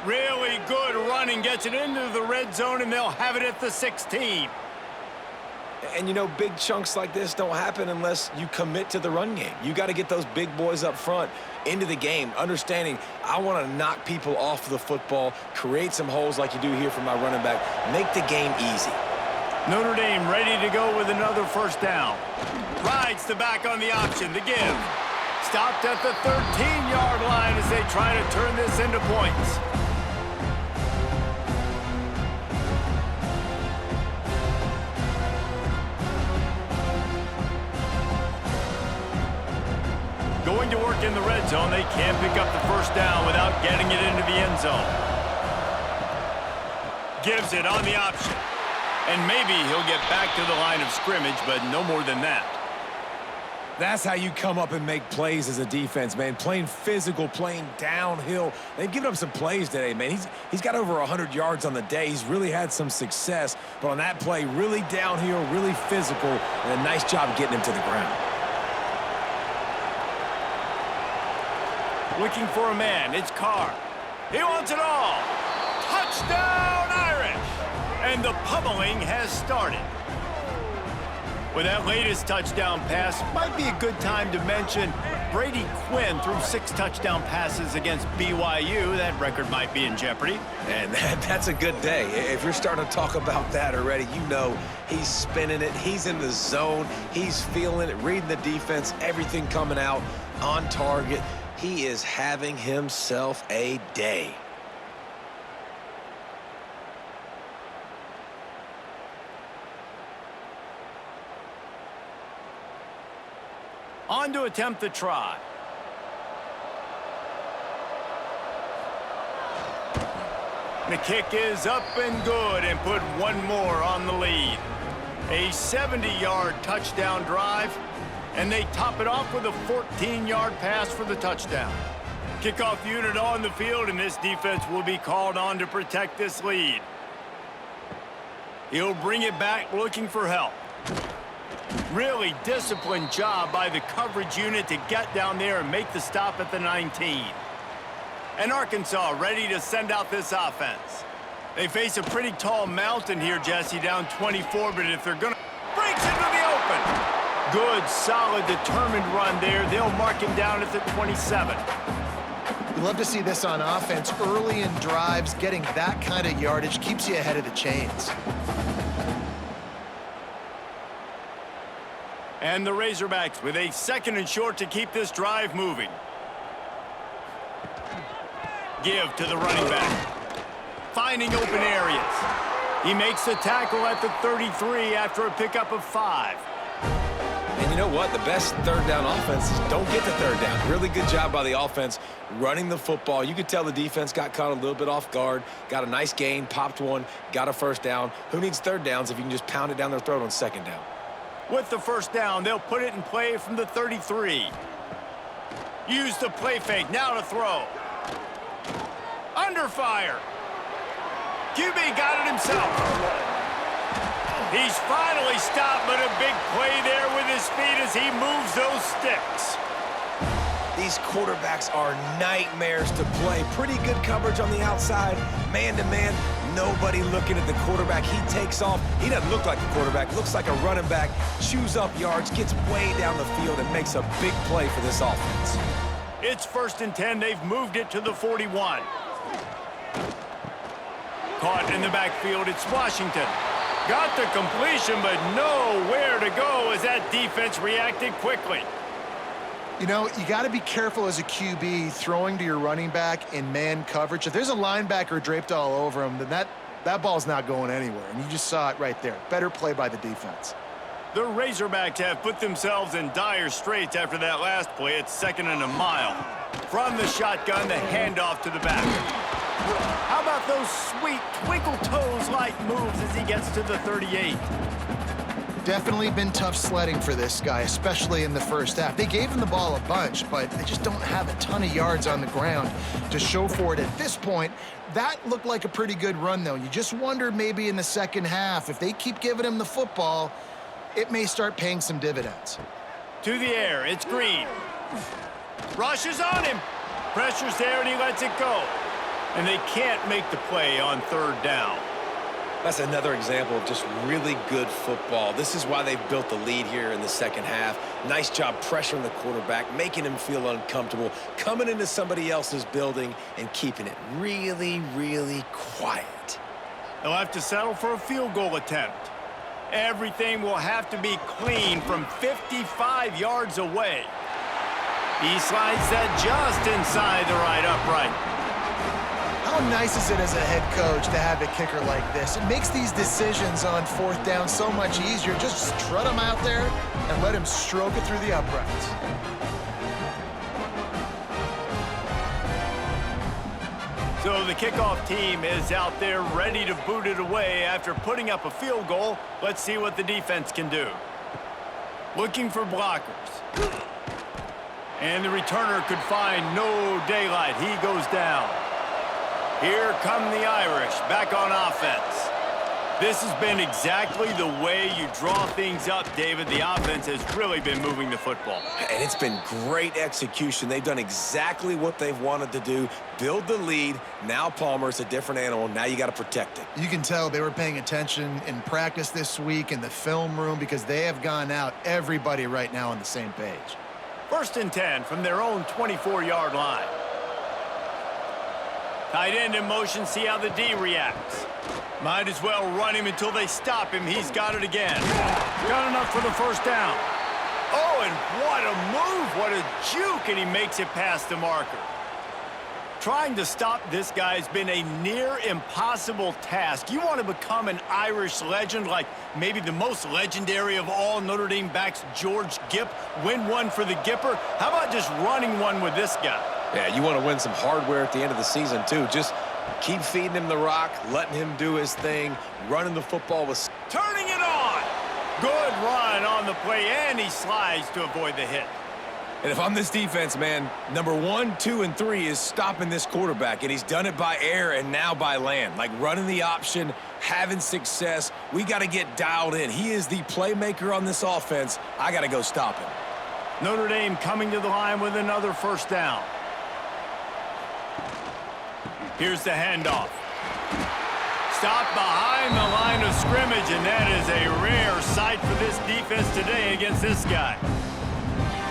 Really good running, gets it into the red zone, and they'll have it at the 16. And, you know, big chunks like this don't happen unless you commit to the run game. You got to get those big boys up front into the game, understanding I want to knock people off the football, create some holes like you do here for my running back, make the game easy. Notre Dame ready to go with another first down. Rides the back on the option, the give. Stopped at the 13-yard line as they try to turn this into points. Going to work in the red zone, they can't pick up the first down without getting it into the end zone. Gives it on the option. And maybe he'll get back to the line of scrimmage, but no more than that. That's how you come up and make plays as a defense, man. Playing physical, playing downhill. They've given up some plays today, man. He's got over 100 yards on the day. He's really had some success. But on that play, really downhill, really physical, and a nice job getting him to the ground. Looking for a man, it's Carr. He wants it all. Touchdown, Irish! And the pummeling has started. With that latest touchdown pass, might be a good time to mention Brady Quinn threw 6 touchdown passes against BYU. That record might be in jeopardy. And that's a good day. If you're starting to talk about that already, you know he's spinning it. He's in the zone. He's feeling it, reading the defense, everything coming out on target. He is having himself a day. On to attempt the try. The kick is up and good and put one more on the lead. A 70-yard touchdown drive, and they top it off with a 14-yard pass for the touchdown. Kickoff unit on the field, and this defense will be called on to protect this lead. He'll bring it back looking for help. Really disciplined job by the coverage unit to get down there and make the stop at the 19. And Arkansas ready to send out this offense. They face a pretty tall mountain here, Jesse, down 24, but if they're going to... breaks into the open. Good, solid, determined run there. They'll mark him down at the 27. We love to see this on offense. Early in drives, getting that kind of yardage keeps you ahead of the chains. And the Razorbacks with a 2nd and short to keep this drive moving. Give to the running back. Finding open areas. He makes the tackle at the 33 after a pickup of 5. And you know what? The best third down offenses don't get the third down. Really good job by the offense running the football. You could tell the defense got caught a little bit off guard, got a nice gain, popped one, got a first down. Who needs third downs if you can just pound it down their throat on 2nd down? With the first down, they'll put it in play from the 33. Use the play fake, now to throw. Under fire. QB got it himself. He's finally stopped, but a big play there with his feet as he moves those sticks. These quarterbacks are nightmares to play. Pretty good coverage on the outside, man-to-man. Nobody looking at the quarterback. He takes off. He doesn't look like a quarterback. Looks like a running back. Chews up yards, gets way down the field, and makes a big play for this offense. It's 1st and 10. They've moved it to the 41. Caught in the backfield. It's Washington. Got the completion, but nowhere to go as that defense reacted quickly. You know, you got to be careful as a QB throwing to your running back in man coverage. If there's a linebacker draped all over him, then that ball's not going anywhere. And you just saw it right there. Better play by the defense. The Razorbacks have put themselves in dire straits after that last play. It's 2nd and a mile. From the shotgun, the handoff to the back. How about those sweet twinkle toes-like moves as he gets to the 38? Definitely been tough sledding for this guy, especially in the first half. They gave him the ball a bunch, but they just don't have a ton of yards on the ground to show for it at this point. That looked like a pretty good run, though. You just wonder maybe in the second half, if they keep giving him the football, it may start paying some dividends. To the air, it's Green. Rushes on him. Pressure's there, and he lets it go. and they can't make the play on third down. That's another example of just really good football. This is why they've built the lead here in the second half. Nice job pressuring the quarterback, making him feel uncomfortable, coming into somebody else's building and keeping it really, really quiet. They'll have to settle for a field goal attempt. Everything will have to be clean from 55 yards away. He slides that just inside the right upright. How nice is it as a head coach to have a kicker like this? It makes these decisions on fourth down so much easier. Just strut him out there and let him stroke it through the uprights. So the kickoff team is out there ready to boot it away after putting up a field goal. Let's see what the defense can do. Looking for blockers. And the returner could find no daylight. He goes down. Here come the Irish, back on offense. This has been exactly the way you draw things up, David. The offense has really been moving the football. And it's been great execution. They've done exactly what they've wanted to do. Build the lead. Now Palmer's a different animal. Now you got to protect it. You can tell they were paying attention in practice this week in the film room because they have gone out, everybody right now on the same page. 1st and 10 from their own 24-yard line. Tight end in motion, see how the D reacts. Might as well run him until they stop him. He's got it again. Got enough for the first down. Oh, and what a move, what a juke, and he makes it past the marker. Trying to stop this guy has been a near impossible task. You want to become an Irish legend, like maybe the most legendary of all Notre Dame backs, George Gipp, win one for the Gipper. How about just running one with this guy? Yeah, you want to win some hardware at the end of the season, too. Just keep feeding him the rock, letting him do his thing, running the football with... Turning it on! Good run on the play, and he slides to avoid the hit. And if I'm this defense, man, number 1, 2, and 3 is stopping this quarterback, and he's done it by air and now by land. Like running the option, having success. We got to get dialed in. He is the playmaker on this offense. I got to go stop him. Notre Dame coming to the line with another first down. Here's the handoff. Stopped behind the line of scrimmage, and that is a rare sight for this defense today against this guy.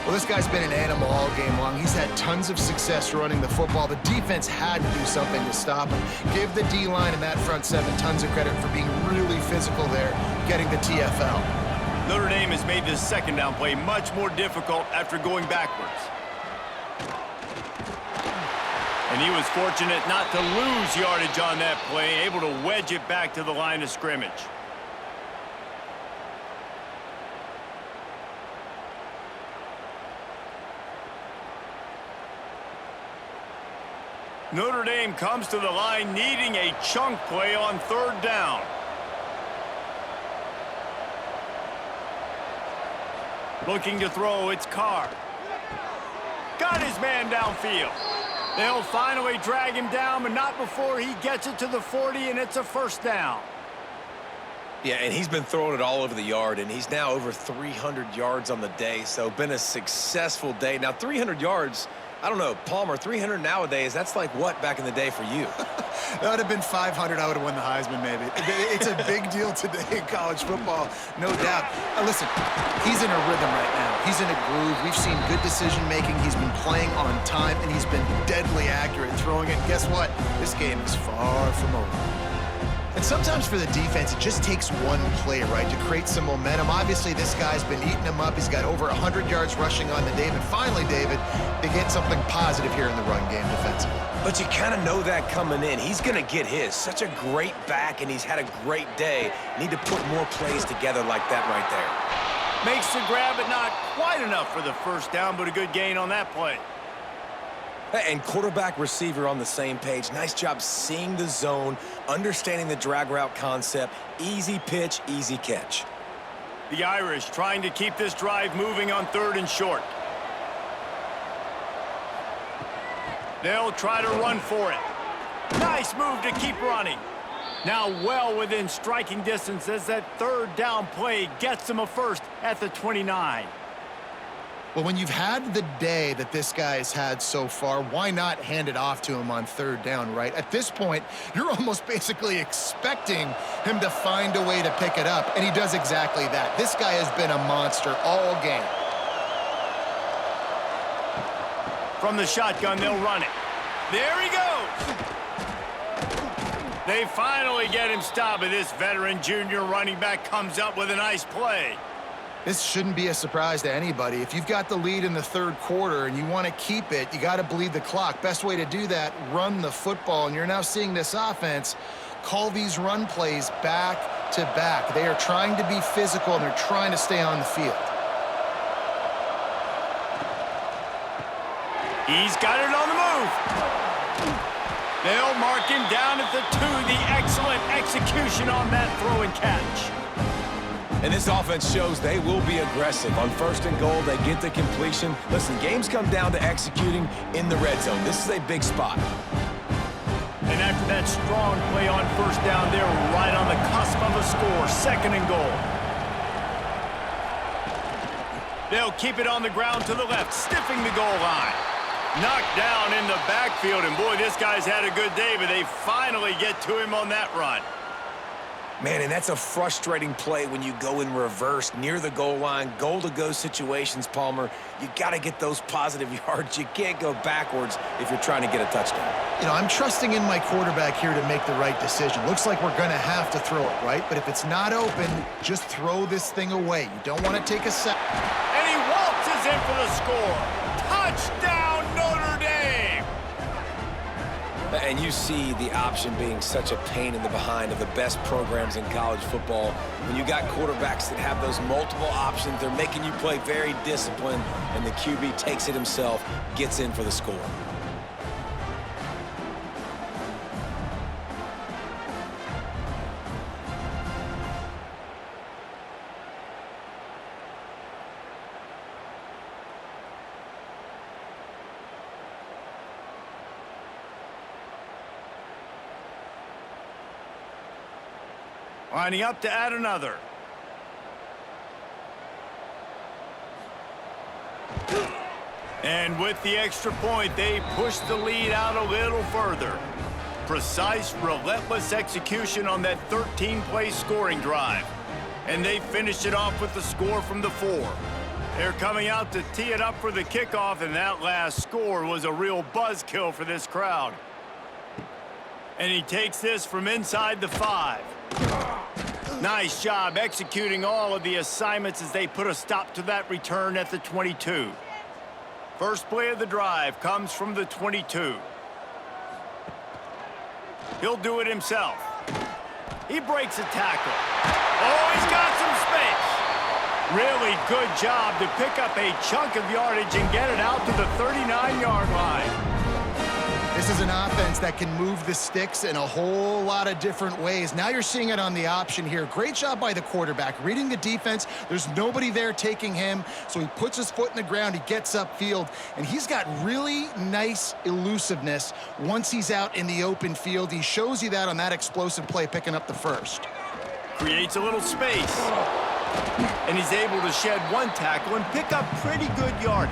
Well, this guy's been an animal all game long. He's had tons of success running the football. The defense had to do something to stop him. Give the D-line and that front seven tons of credit for being really physical there, getting the TFL. Notre Dame has made this second down play much more difficult after going backwards. And he was fortunate not to lose yardage on that play, able to wedge it back to the line of scrimmage. Notre Dame comes to the line needing a chunk play on third down. Looking to throw, it's Carr. Got his man downfield. They'll finally drag him down, but not before he gets it to the 40, and it's a first down. Yeah, and he's been throwing it all over the yard, and he's now over 300 yards on the day, so been a successful day. Now, 300 yards, I don't know, Palmer, 300 nowadays, that's like what back in the day for you? That would have been 500. I would have won the Heisman, maybe. It's a big deal today in college football, no doubt. Listen, he's in a rhythm right now. He's in a groove. We've seen good decision-making. He's been playing on time, and he's been deadly accurate throwing it. And guess what? This game is far from over. And sometimes for the defense, it just takes one play, right, to create some momentum. Obviously, this guy's been eating him up. He's got over 100 yards rushing on the day. But finally, David, they get something positive here in the run game defensively. But you kind of know that coming in. He's going to get his. Such a great back, and he's had a great day. Need to put more plays together like that right there. Makes the grab, but not quite enough for the first down, but a good gain on that play. And quarterback receiver on the same page. Nice job seeing the zone, understanding the drag route concept. Easy pitch, easy catch. The Irish trying to keep this drive moving on third and short. They'll try to run for it. Nice move to keep running. Now well within striking distance as that third down play gets them a first at the 29. Well, when you've had the day that this guy has had so far, why not hand it off to him on third down, right? At this point, you're almost basically expecting him to find a way to pick it up, and he does exactly that. This guy has been a monster all game. From the shotgun, they'll run it. There he goes. They finally get him stopped, and this veteran junior running back comes up with a nice play. This shouldn't be a surprise to anybody. If you've got the lead in the third quarter and you want to keep it, you got to bleed the clock. Best way to do that, run the football. And you're now seeing this offense call these run plays back to back. They are trying to be physical, and they're trying to stay on the field. He's got it on the move. They'll mark him down at the 2. The excellent execution on that throw and catch. And this offense shows they will be aggressive. On first and goal, they get the completion. Listen, games come down to executing in the red zone. This is a big spot. And after that strong play on first down, they're right on the cusp of a score. Second and goal. They'll keep it on the ground to the left, stiffing the goal line. Knocked down in the backfield, and boy, this guy's had a good day, but they finally get to him on that run. Man, and that's a frustrating play when you go in reverse near the goal line, goal-to-go situations, Palmer. You got to get those positive yards. You can't go backwards if you're trying to get a touchdown. You know, I'm trusting in my quarterback here to make the right decision. Looks like we're going to have to throw it, right? But if it's not open, just throw this thing away. You don't want to take a sack. And he waltzes in for the score. Touchdown, Notre Dame! And you see the option being such a pain in the behind of the best programs in college football. When you got quarterbacks that have those multiple options, they're making you play very disciplined, and the QB takes it himself, gets in for the score. Lining up to add another. And with the extra point, they push the lead out a little further. Precise, relentless execution on that 13-play scoring drive. And they finish it off with the score from the 4. They're coming out to tee it up for the kickoff, and that last score was a real buzzkill for this crowd. And he takes this from inside the 5. Nice job executing all of the assignments as they put a stop to that return at the 22. First play of the drive comes from the 22. He'll do it himself. He breaks a tackle. Oh, he's got some space. Really good job to pick up a chunk of yardage and get it out to the 39-yard line. This is an offense that can move the sticks in a whole lot of different ways. Now you're seeing it on the option here. Great job by the quarterback. Reading the defense, there's nobody there taking him, so he puts his foot in the ground, he gets upfield, and he's got really nice elusiveness once he's out in the open field. He shows you that on that explosive play, picking up the first. Creates a little space, and he's able to shed one tackle and pick up pretty good yardage.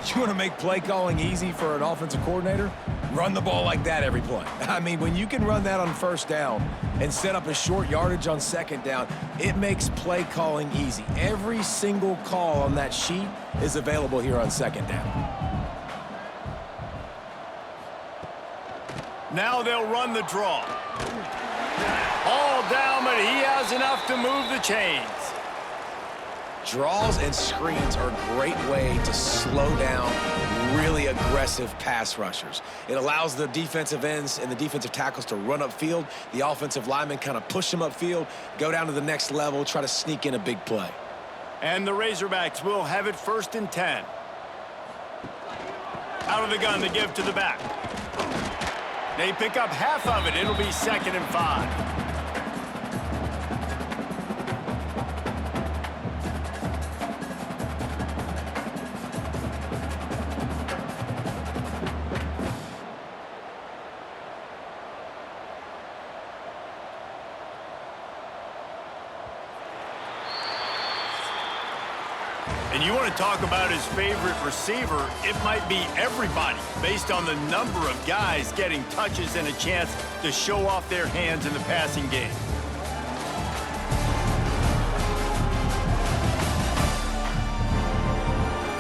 You want to make play calling easy for an offensive coordinator? Run the ball like that every play. I mean, when you can run that on first down and set up a short yardage on second down, it makes play calling easy. Every single call on that sheet is available here on second down. Now they'll run the draw. All down, but he has enough to move the chains. Draws and screens are a great way to slow down really aggressive pass rushers. It allows the defensive ends and the defensive tackles to run upfield. The offensive linemen kind of push them upfield, go down to the next level, try to sneak in a big play. And the Razorbacks will have it 1st and 10. Out of the gun, they give to the back. They pick up half of it. It'll be 2nd and 5. And you want to talk about his favorite receiver, it might be everybody based on the number of guys getting touches and a chance to show off their hands in the passing game.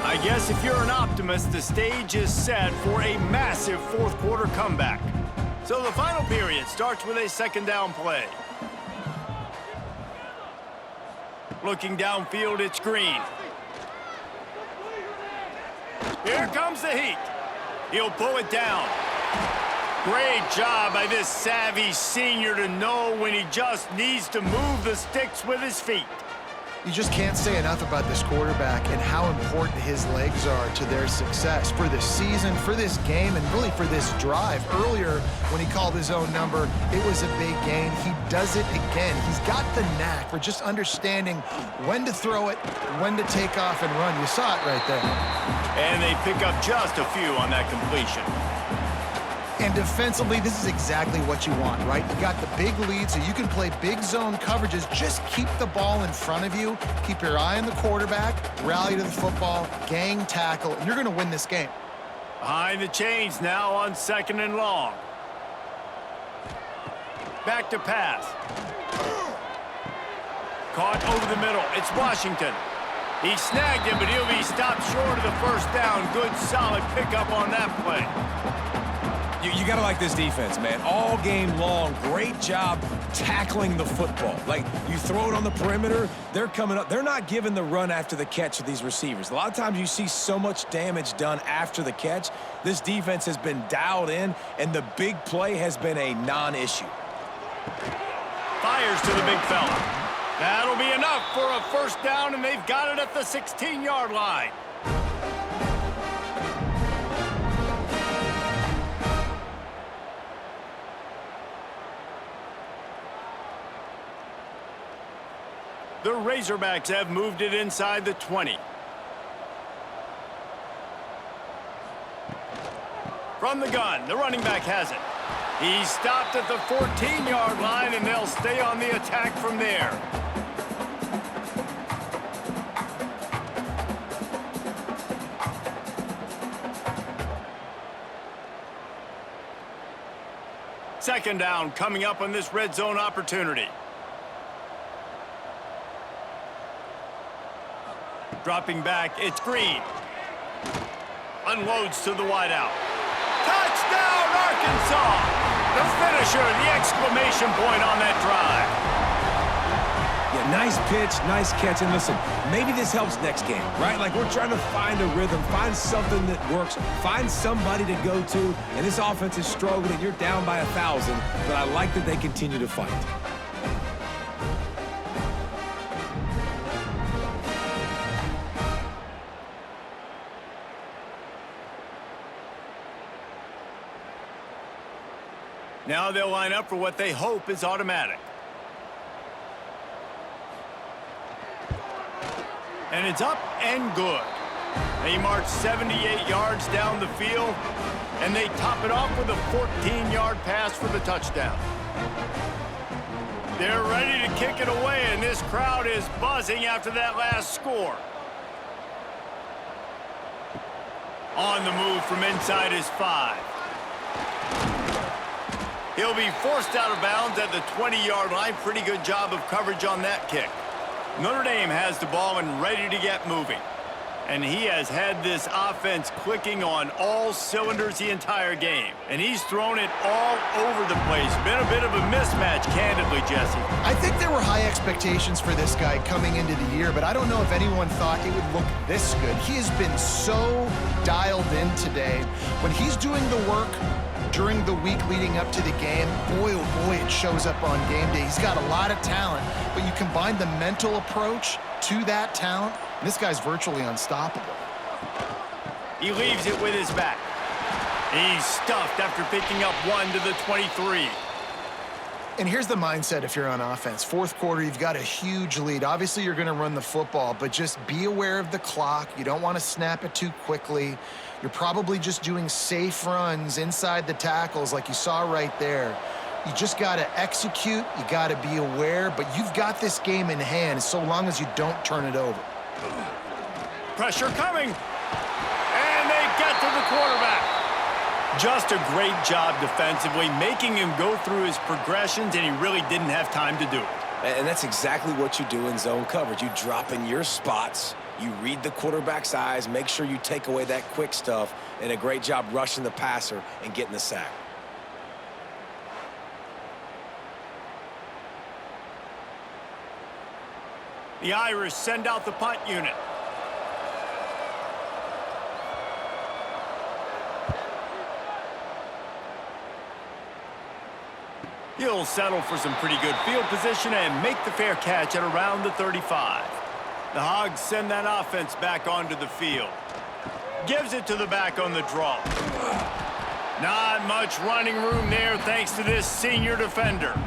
I guess if you're an optimist, the stage is set for a massive fourth quarter comeback. So the final period starts with a second down play. Looking downfield, it's Green. Here comes the heat. He'll pull it down. Great job by this savvy senior to know when he just needs to move the sticks with his feet. You just can't say enough about this quarterback and how important his legs are to their success for this season, for this game, and really for this drive. Earlier, when he called his own number, it was a big gain. He does it again. He's got the knack for just understanding when to throw it, when to take off and run. You saw it right there. And they pick up just a few on that completion. And defensively, this is exactly what you want, right? You got the big lead, so you can play big zone coverages. Just keep the ball in front of you. Keep your eye on the quarterback. Rally to the football. Gang tackle. And you're going to win this game. Behind the chains now on 2nd and long. Back to pass. Caught over the middle. It's Washington. He snagged him, but he'll be stopped short of the first down. Good, solid pickup on that play. You got to like this defense, man. All game long, great job tackling the football. Like, you throw it on the perimeter, they're coming up. They're not giving the run after the catch to these receivers. A lot of times you see so much damage done after the catch. This defense has been dialed in, and the big play has been a non-issue. Fires to the big fella. That'll be enough for a first down, and they've got it at the 16-yard line. The Razorbacks have moved it inside the 20. From the gun, the running back has it. He's stopped at the 14-yard line, and they'll stay on the attack from there. Second down coming up on this red zone opportunity. Dropping back, it's Green. Unloads to the wideout. Touchdown, Arkansas! The finisher, the exclamation point on that drive. Yeah, nice pitch, nice catch. And listen, maybe this helps next game, right? Like, we're trying to find a rhythm, find something that works, find somebody to go to. And this offense is struggling. You're down by 1,000, but I like that they continue to fight. Now they'll line up for what they hope is automatic. And it's up and good. They march 78 yards down the field, and they top it off with a 14-yard pass for the touchdown. They're ready to kick it away, and this crowd is buzzing after that last score. On the move from inside his 5. He'll be forced out of bounds at the 20-yard line. Pretty good job of coverage on that kick. Notre Dame has the ball and ready to get moving. And he has had this offense clicking on all cylinders the entire game. And he's thrown it all over the place. Been a bit of a mismatch, candidly, Jesse. I think there were high expectations for this guy coming into the year, but I don't know if anyone thought it would look this good. He has been so dialed in today. When he's doing the work during the week leading up to the game, boy, oh boy, it shows up on game day. He's got a lot of talent, but you combine the mental approach to that talent, and this guy's virtually unstoppable. He leaves it with his back. He's stuffed after picking up 1 to the 23. And here's the mindset if you're on offense. Fourth quarter, you've got a huge lead. Obviously, you're going to run the football, but just be aware of the clock. You don't want to snap it too quickly. You're probably just doing safe runs inside the tackles like you saw right there. You just got to execute. You got to be aware, but you've got this game in hand so long as you don't turn it over. Pressure coming. And they get to the quarterback. Just a great job defensively, making him go through his progressions, and he really didn't have time to do it. And that's exactly what you do in zone coverage. You drop in your spots, you read the quarterback's eyes, make sure you take away that quick stuff, and a great job rushing the passer and getting the sack. The Irish send out the punt unit. He'll settle for some pretty good field position and make the fair catch at around the 35. The Hogs send that offense back onto the field. Gives it to the back on the draw. Not much running room there thanks to this senior defender.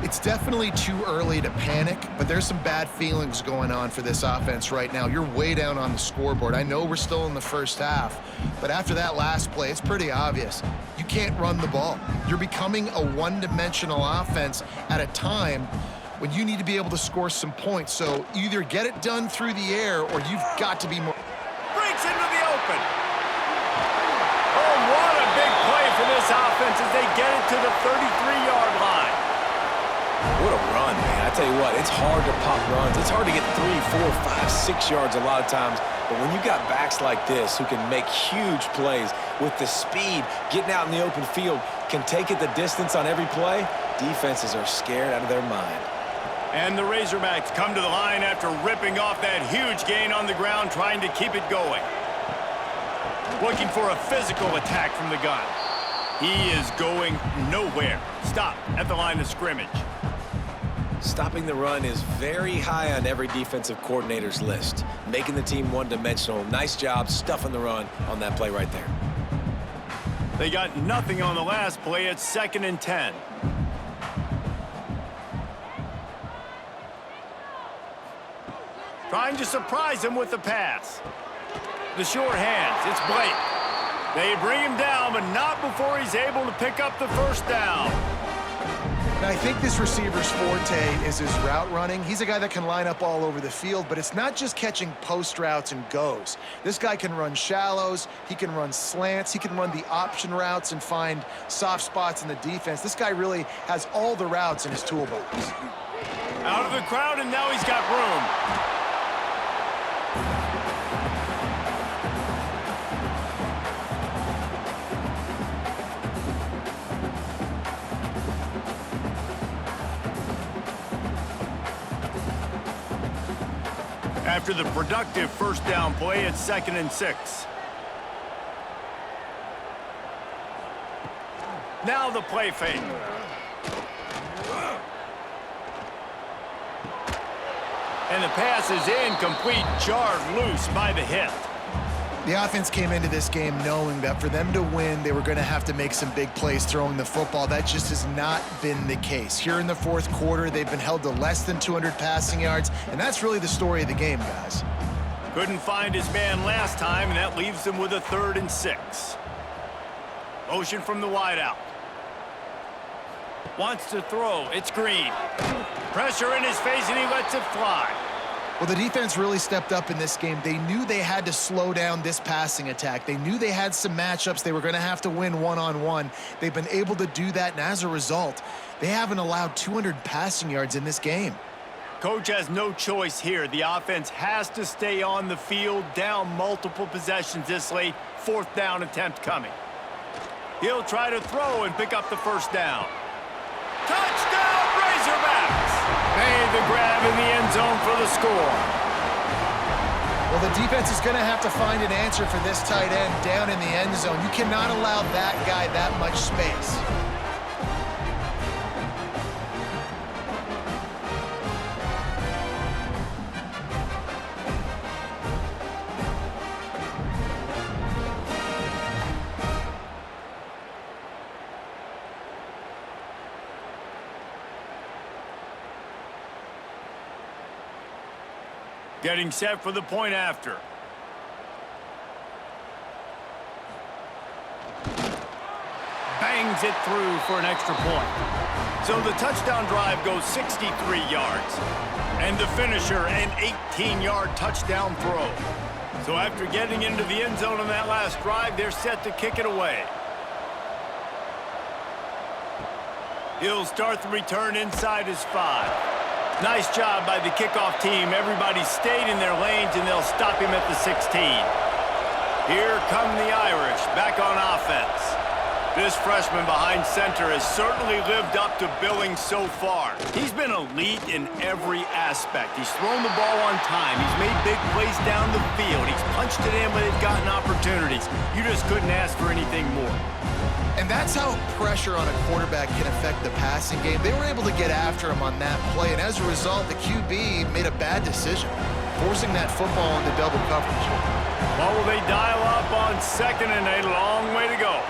It's definitely too early to panic, but there's some bad feelings going on for this offense right now. You're way down on the scoreboard. I know we're still in the first half, but after that last play, it's pretty obvious. You can't run the ball. You're becoming a one-dimensional offense at a time when you need to be able to score some points. So either get it done through the air or you've got to be more... Breaks into the open. Oh, what a big play for this offense as they get it to the 33-yard line. What a run, man. I tell you what, it's hard to pop runs. It's hard to get 3, 4, 5, 6 yards a lot of times. But when you got backs like this who can make huge plays with the speed, getting out in the open field, can take it the distance on every play, defenses are scared out of their mind. And the Razorbacks come to the line after ripping off that huge gain on the ground, trying to keep it going. Looking for a physical attack from the gun. He is going nowhere. Stop at the line of scrimmage. Stopping the run is very high on every defensive coordinator's list. Making the team one-dimensional. Nice job stuffing the run on that play right there. They got nothing on the last play. It's 2nd and 10. Trying to surprise him with the pass. The short hands. It's Blake. They bring him down, but not before he's able to pick up the first down. Now, I think this receiver's forte is his route running. He's a guy that can line up all over the field, but it's not just catching post routes and goes. This guy can run shallows, he can run slants, he can run the option routes and find soft spots in the defense. This guy really has all the routes in his toolbox. Out of the crowd, and now he's got room. After the productive first down play, it's 2nd and 6. Now the play fake. And the pass is incomplete, jarred loose by the hit. The offense came into this game knowing that for them to win, they were going to have to make some big plays throwing the football. That just has not been the case. Here in the fourth quarter, they've been held to less than 200 passing yards, and that's really the story of the game, guys. Couldn't find his man last time, and that leaves them with a 3rd and 6. Motion from the wideout. Wants to throw. It's Green. Pressure in his face, and he lets it fly. Well, the defense really stepped up in this game. They knew they had to slow down this passing attack. They knew they had some matchups they were going to have to win one-on-one. They've been able to do that, and as a result, they haven't allowed 200 passing yards in this game. Coach has no choice here. The offense has to stay on the field, down multiple possessions this late. 4th down attempt coming. He'll try to throw and pick up the first down. Touchdown, Razorbacks! Made the grab in the end zone for the score. Well, the defense is going to have to find an answer for this tight end down in the end zone. You cannot allow that guy that much space. Getting set for the point after. Bangs it through for an extra point. So the touchdown drive goes 63 yards. And the finisher, an 18-yard touchdown throw. So after getting into the end zone on that last drive, they're set to kick it away. He'll start the return inside his 5. Nice job by the kickoff team. Everybody stayed in their lanes, and they'll stop him at the 16. Here come the Irish, back on offense. This freshman behind center has certainly lived up to billing so far. He's been elite in every aspect. He's thrown the ball on time. He's made big plays down the field. He's punched it in when they've gotten opportunities. You just couldn't ask for anything more. And that's how pressure on a quarterback can affect the passing game. They were able to get after him on that play, and as a result, the QB made a bad decision, forcing that football into double coverage. What will they dial up on 2nd and a long way to go?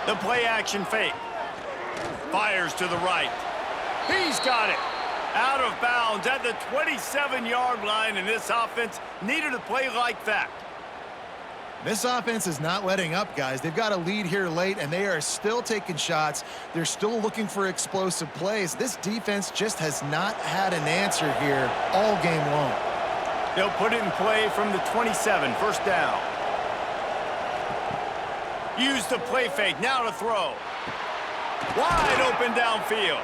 The play action fake. Fires to the right. He's got it. Out of bounds at the 27-yard line, and this offense needed a play like that. This offense is not letting up, guys. They've got a lead here late, and they are still taking shots. They're still looking for explosive plays. This defense just has not had an answer here all game long. They'll put it in play from the 27, first down. Use the play fake, now to throw. Wide open downfield.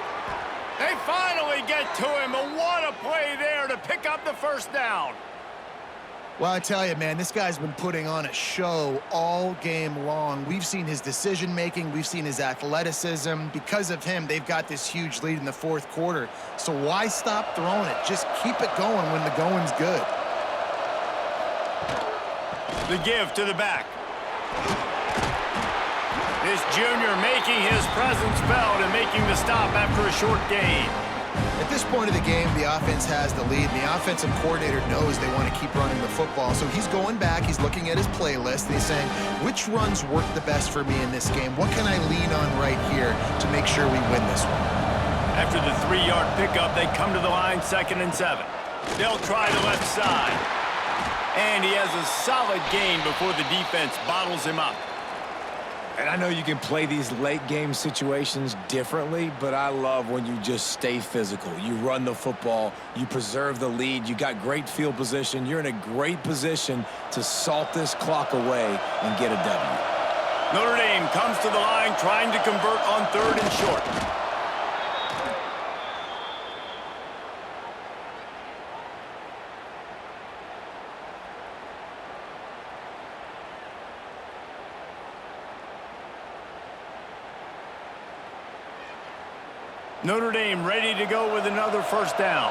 They finally get to him, and what a play there to pick up the first down. Well, I tell you, man, this guy's been putting on a show all game long. We've seen his decision-making. We've seen his athleticism. Because of him, they've got this huge lead in the 4th quarter. So why stop throwing it? Just keep it going when the going's good. The give to the back. This junior making his presence felt and making the stop after a short gain. At this point of the game, the offense has the lead, and the offensive coordinator knows they want to keep running the football. So he's going back, he's looking at his playlist, and he's saying, which runs work the best for me in this game? What can I lean on right here to make sure we win this one? After the 3-yard pickup, they come to the line, 2nd and 7. They'll try the left side. And he has a solid gain before the defense bottles him up. And I know you can play these late-game situations differently, but I love when you just stay physical. You run the football, you preserve the lead, you got great field position, you're in a great position to salt this clock away and get a W. Notre Dame comes to the line trying to convert on 3rd and short. Notre Dame ready to go with another first down.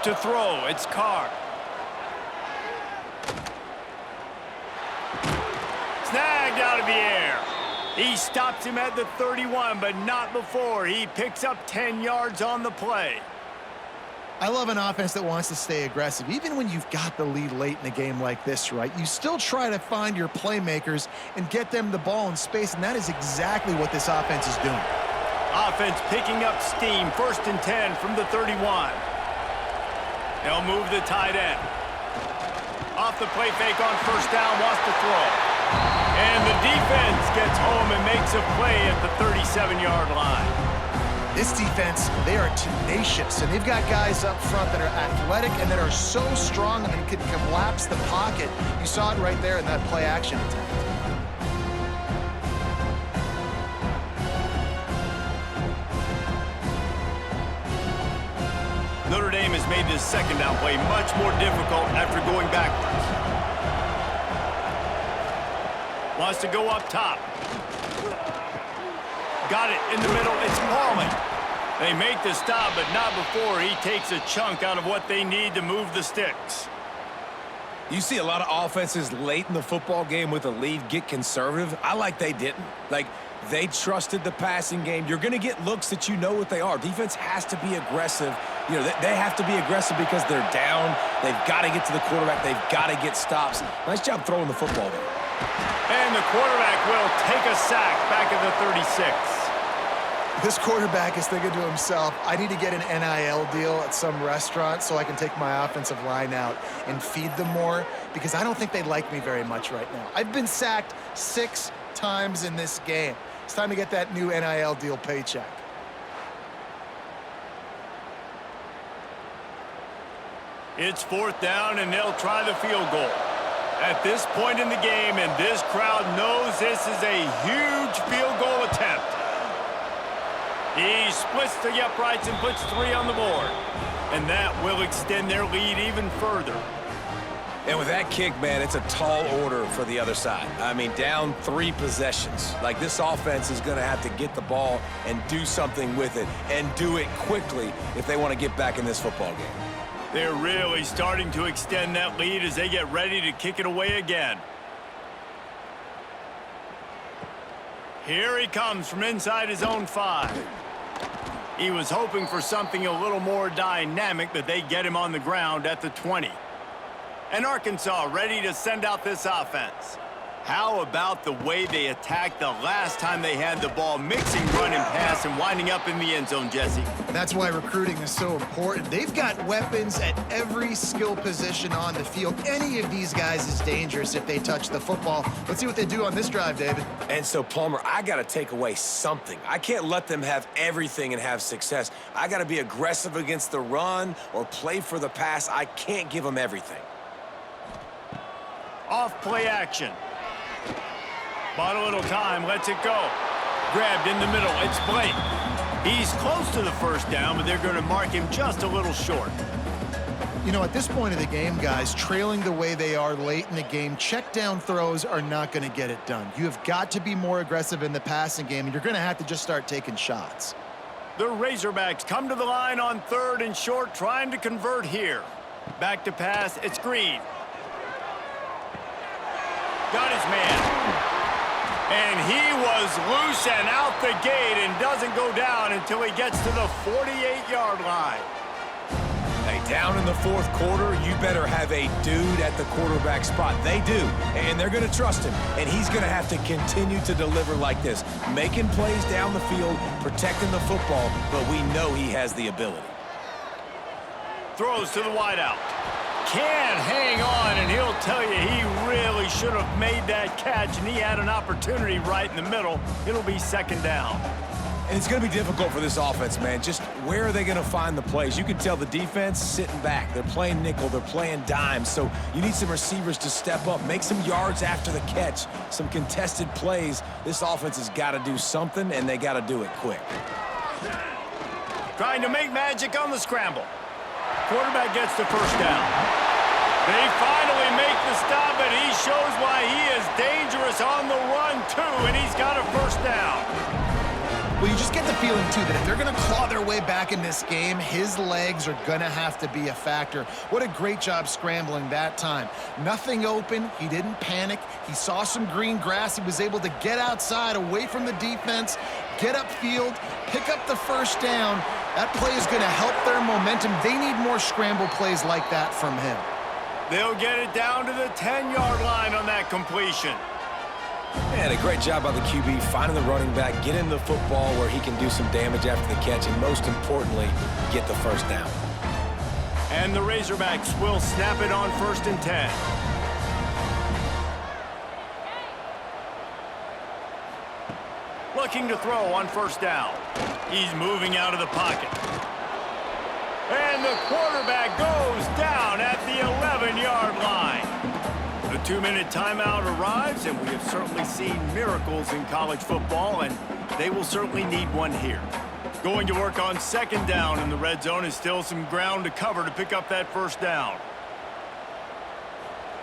To throw, it's Carr. Snagged out of the air. He stops him at the 31, but not before. He picks up 10 yards on the play. I love an offense that wants to stay aggressive. Even when you've got the lead late in a game like this, right, you still try to find your playmakers and get them the ball in space, and that is exactly what this offense is doing. Offense picking up steam, 1st and 10 from the 31. They'll move the tight end. Off the play fake on first down, wants to throw. And the defense gets home and makes a play at the 37-yard line. This defense, they are tenacious, and they've got guys up front that are athletic and that are so strong and can collapse the pocket. You saw it right there in that play action attempt. Notre Dame has made this 2nd down play much more difficult after going backwards. Wants to go up top. Got it in the middle. It's Pauling. They make the stop, but not before he takes a chunk out of what they need to move the sticks. You see a lot of offenses late in the football game with a lead get conservative. I like they didn't. Like, they trusted the passing game. You're going to get looks that you know what they are. Defense has to be aggressive. You know, they have to be aggressive because they're down. They've got to get to the quarterback. They've got to get stops. Nice job throwing the football there. And the quarterback will take a sack back at the 36. This quarterback is thinking to himself, I need to get an NIL deal at some restaurant so I can take my offensive line out and feed them more, because I don't think they like me very much right now. I've been sacked 6 times in this game. It's time to get that new NIL deal paycheck. It's 4th down, and they'll try the field goal. At this point in the game, and this crowd knows this is a huge field goal attempt. He splits the uprights and puts 3 on the board. And that will extend their lead even further. And with that kick, man, it's a tall order for the other side. I mean, down 3 possessions. Like, this offense is going to have to get the ball and do something with it, and do it quickly if they want to get back in this football game. They're really starting to extend that lead as they get ready to kick it away again. Here he comes from inside his own 5. He was hoping for something a little more dynamic, but they get him on the ground at the 20. And Arkansas ready to send out this offense. How about the way they attacked the last time they had the ball, mixing run and pass and winding up in the end zone, Jesse? That's why recruiting is so important. They've got weapons at every skill position on the field. Any of these guys is dangerous if they touch the football. Let's see what they do on this drive, David. And so, Palmer, I got to take away something. I can't let them have everything and have success. I got to be aggressive against the run or play for the pass. I can't give them everything. Off play action. Bought a little time, lets it go. Grabbed in the middle, it's Blake. He's close to the 1st down, but they're going to mark him just a little short. You know, at this point of the game, guys, trailing the way they are late in the game, check down throws are not going to get it done. You have got to be more aggressive in the passing game, and you're going to have to just start taking shots. The Razorbacks come to the line on 3rd and short, trying to convert here. Back to pass, it's Green. Got his man. And he was loose and out the gate and doesn't go down until he gets to the 48-yard line. Hey, down in the 4th quarter, you better have a dude at the quarterback spot. They do, and they're going to trust him. And he's going to have to continue to deliver like this, making plays down the field, protecting the football, but we know he has the ability. Throws to the wideout. Can't hang on, and he'll tell you he really should have made that catch, and he had an opportunity right in the middle. It'll be 2nd down. And it's going to be difficult for this offense, man. Just where are they going to find the plays? You can tell the defense sitting back. They're playing nickel. They're playing dime. So you need some receivers to step up, make some yards after the catch, some contested plays. This offense has got to do something, and they got to do it quick. Trying to make magic on the scramble. Quarterback gets the 1st down. They finally make the stop, and he shows why he is dangerous on the run, too, and he's got a 1st down. Well, you just get the feeling, too, that if they're going to claw their way back in this game, his legs are going to have to be a factor. What a great job scrambling that time. Nothing open. He didn't panic. He saw some green grass. He was able to get outside, away from the defense, get upfield, pick up the 1st down. That play is going to help their momentum. They need more scramble plays like that from him. They'll get it down to the 10-yard line on that completion. Man, a great job by the QB finding the running back, get him the football where he can do some damage after the catch, and most importantly, get the 1st down. And the Razorbacks will snap it on 1st and 10. Looking to throw on 1st down. He's moving out of the pocket. And the quarterback goes down at the 11-yard line. The 2-minute timeout arrives, and we have certainly seen miracles in college football, and they will certainly need one here. Going to work on 2nd down in the red zone is still some ground to cover to pick up that 1st down.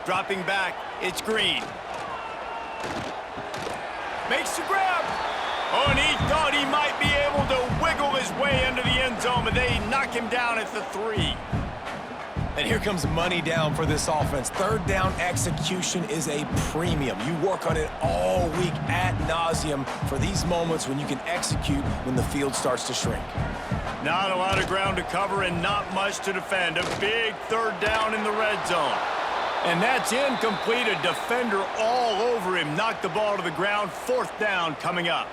Dropping back, it's Green. Makes the grab. Oh, and he thought he might be able to wiggle his way into the end zone, but they knock him down at the 3. And here comes money down for this offense. 3rd down execution is a premium. You work on it all week ad nauseum for these moments when you can execute when the field starts to shrink. Not a lot of ground to cover and not much to defend. A big 3rd down in the red zone. And that's incomplete. A defender all over him. Knocked the ball to the ground. 4th down coming up.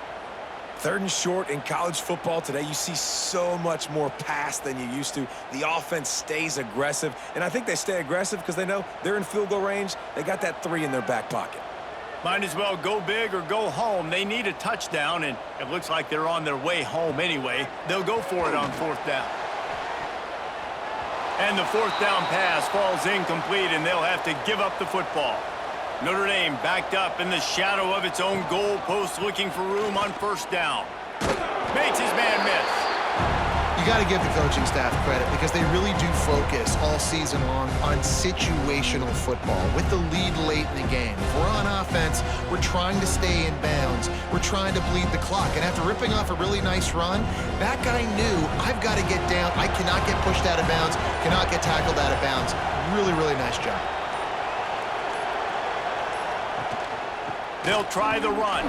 3rd and short in college football today. You see so much more pass than you used to. The offense stays aggressive, and I think they stay aggressive because they know they're in field goal range. They got that 3 in their back pocket. Might as well go big or go home. They need a touchdown, and it looks like they're on their way home anyway. They'll go for it on 4th down. And the fourth down pass falls incomplete, and they'll have to give up the football. Notre Dame backed up in the shadow of its own goal post, looking for room on first down. Makes his man miss. You got to give the coaching staff credit because they really do focus all season long on situational football with the lead late in the game. If we're on offense, we're trying to stay in bounds. We're trying to bleed the clock. And after ripping off a really nice run, that guy knew, I've got to get down. I cannot get pushed out of bounds, cannot get tackled out of bounds. Really, really nice job. They'll try the run.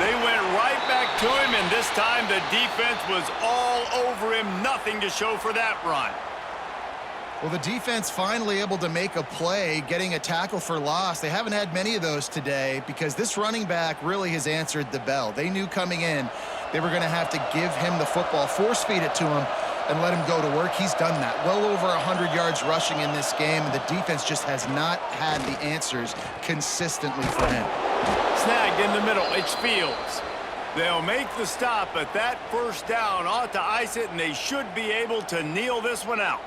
They went right back to him, and this time the defense was all over him. Nothing to show for that run. Well, the defense finally able to make a play, getting a tackle for loss. They haven't had many of those today because this running back really has answered the bell. They knew coming in they were going to have to give him the football, force feed it to him, and let him go to work. He's done that. Well over 100 yards rushing in this game, and the defense just has not had the answers consistently for him. Snagged in the middle. It's Fields. They'll make the stop, but that first down ought to ice it, and they should be able to kneel this one out.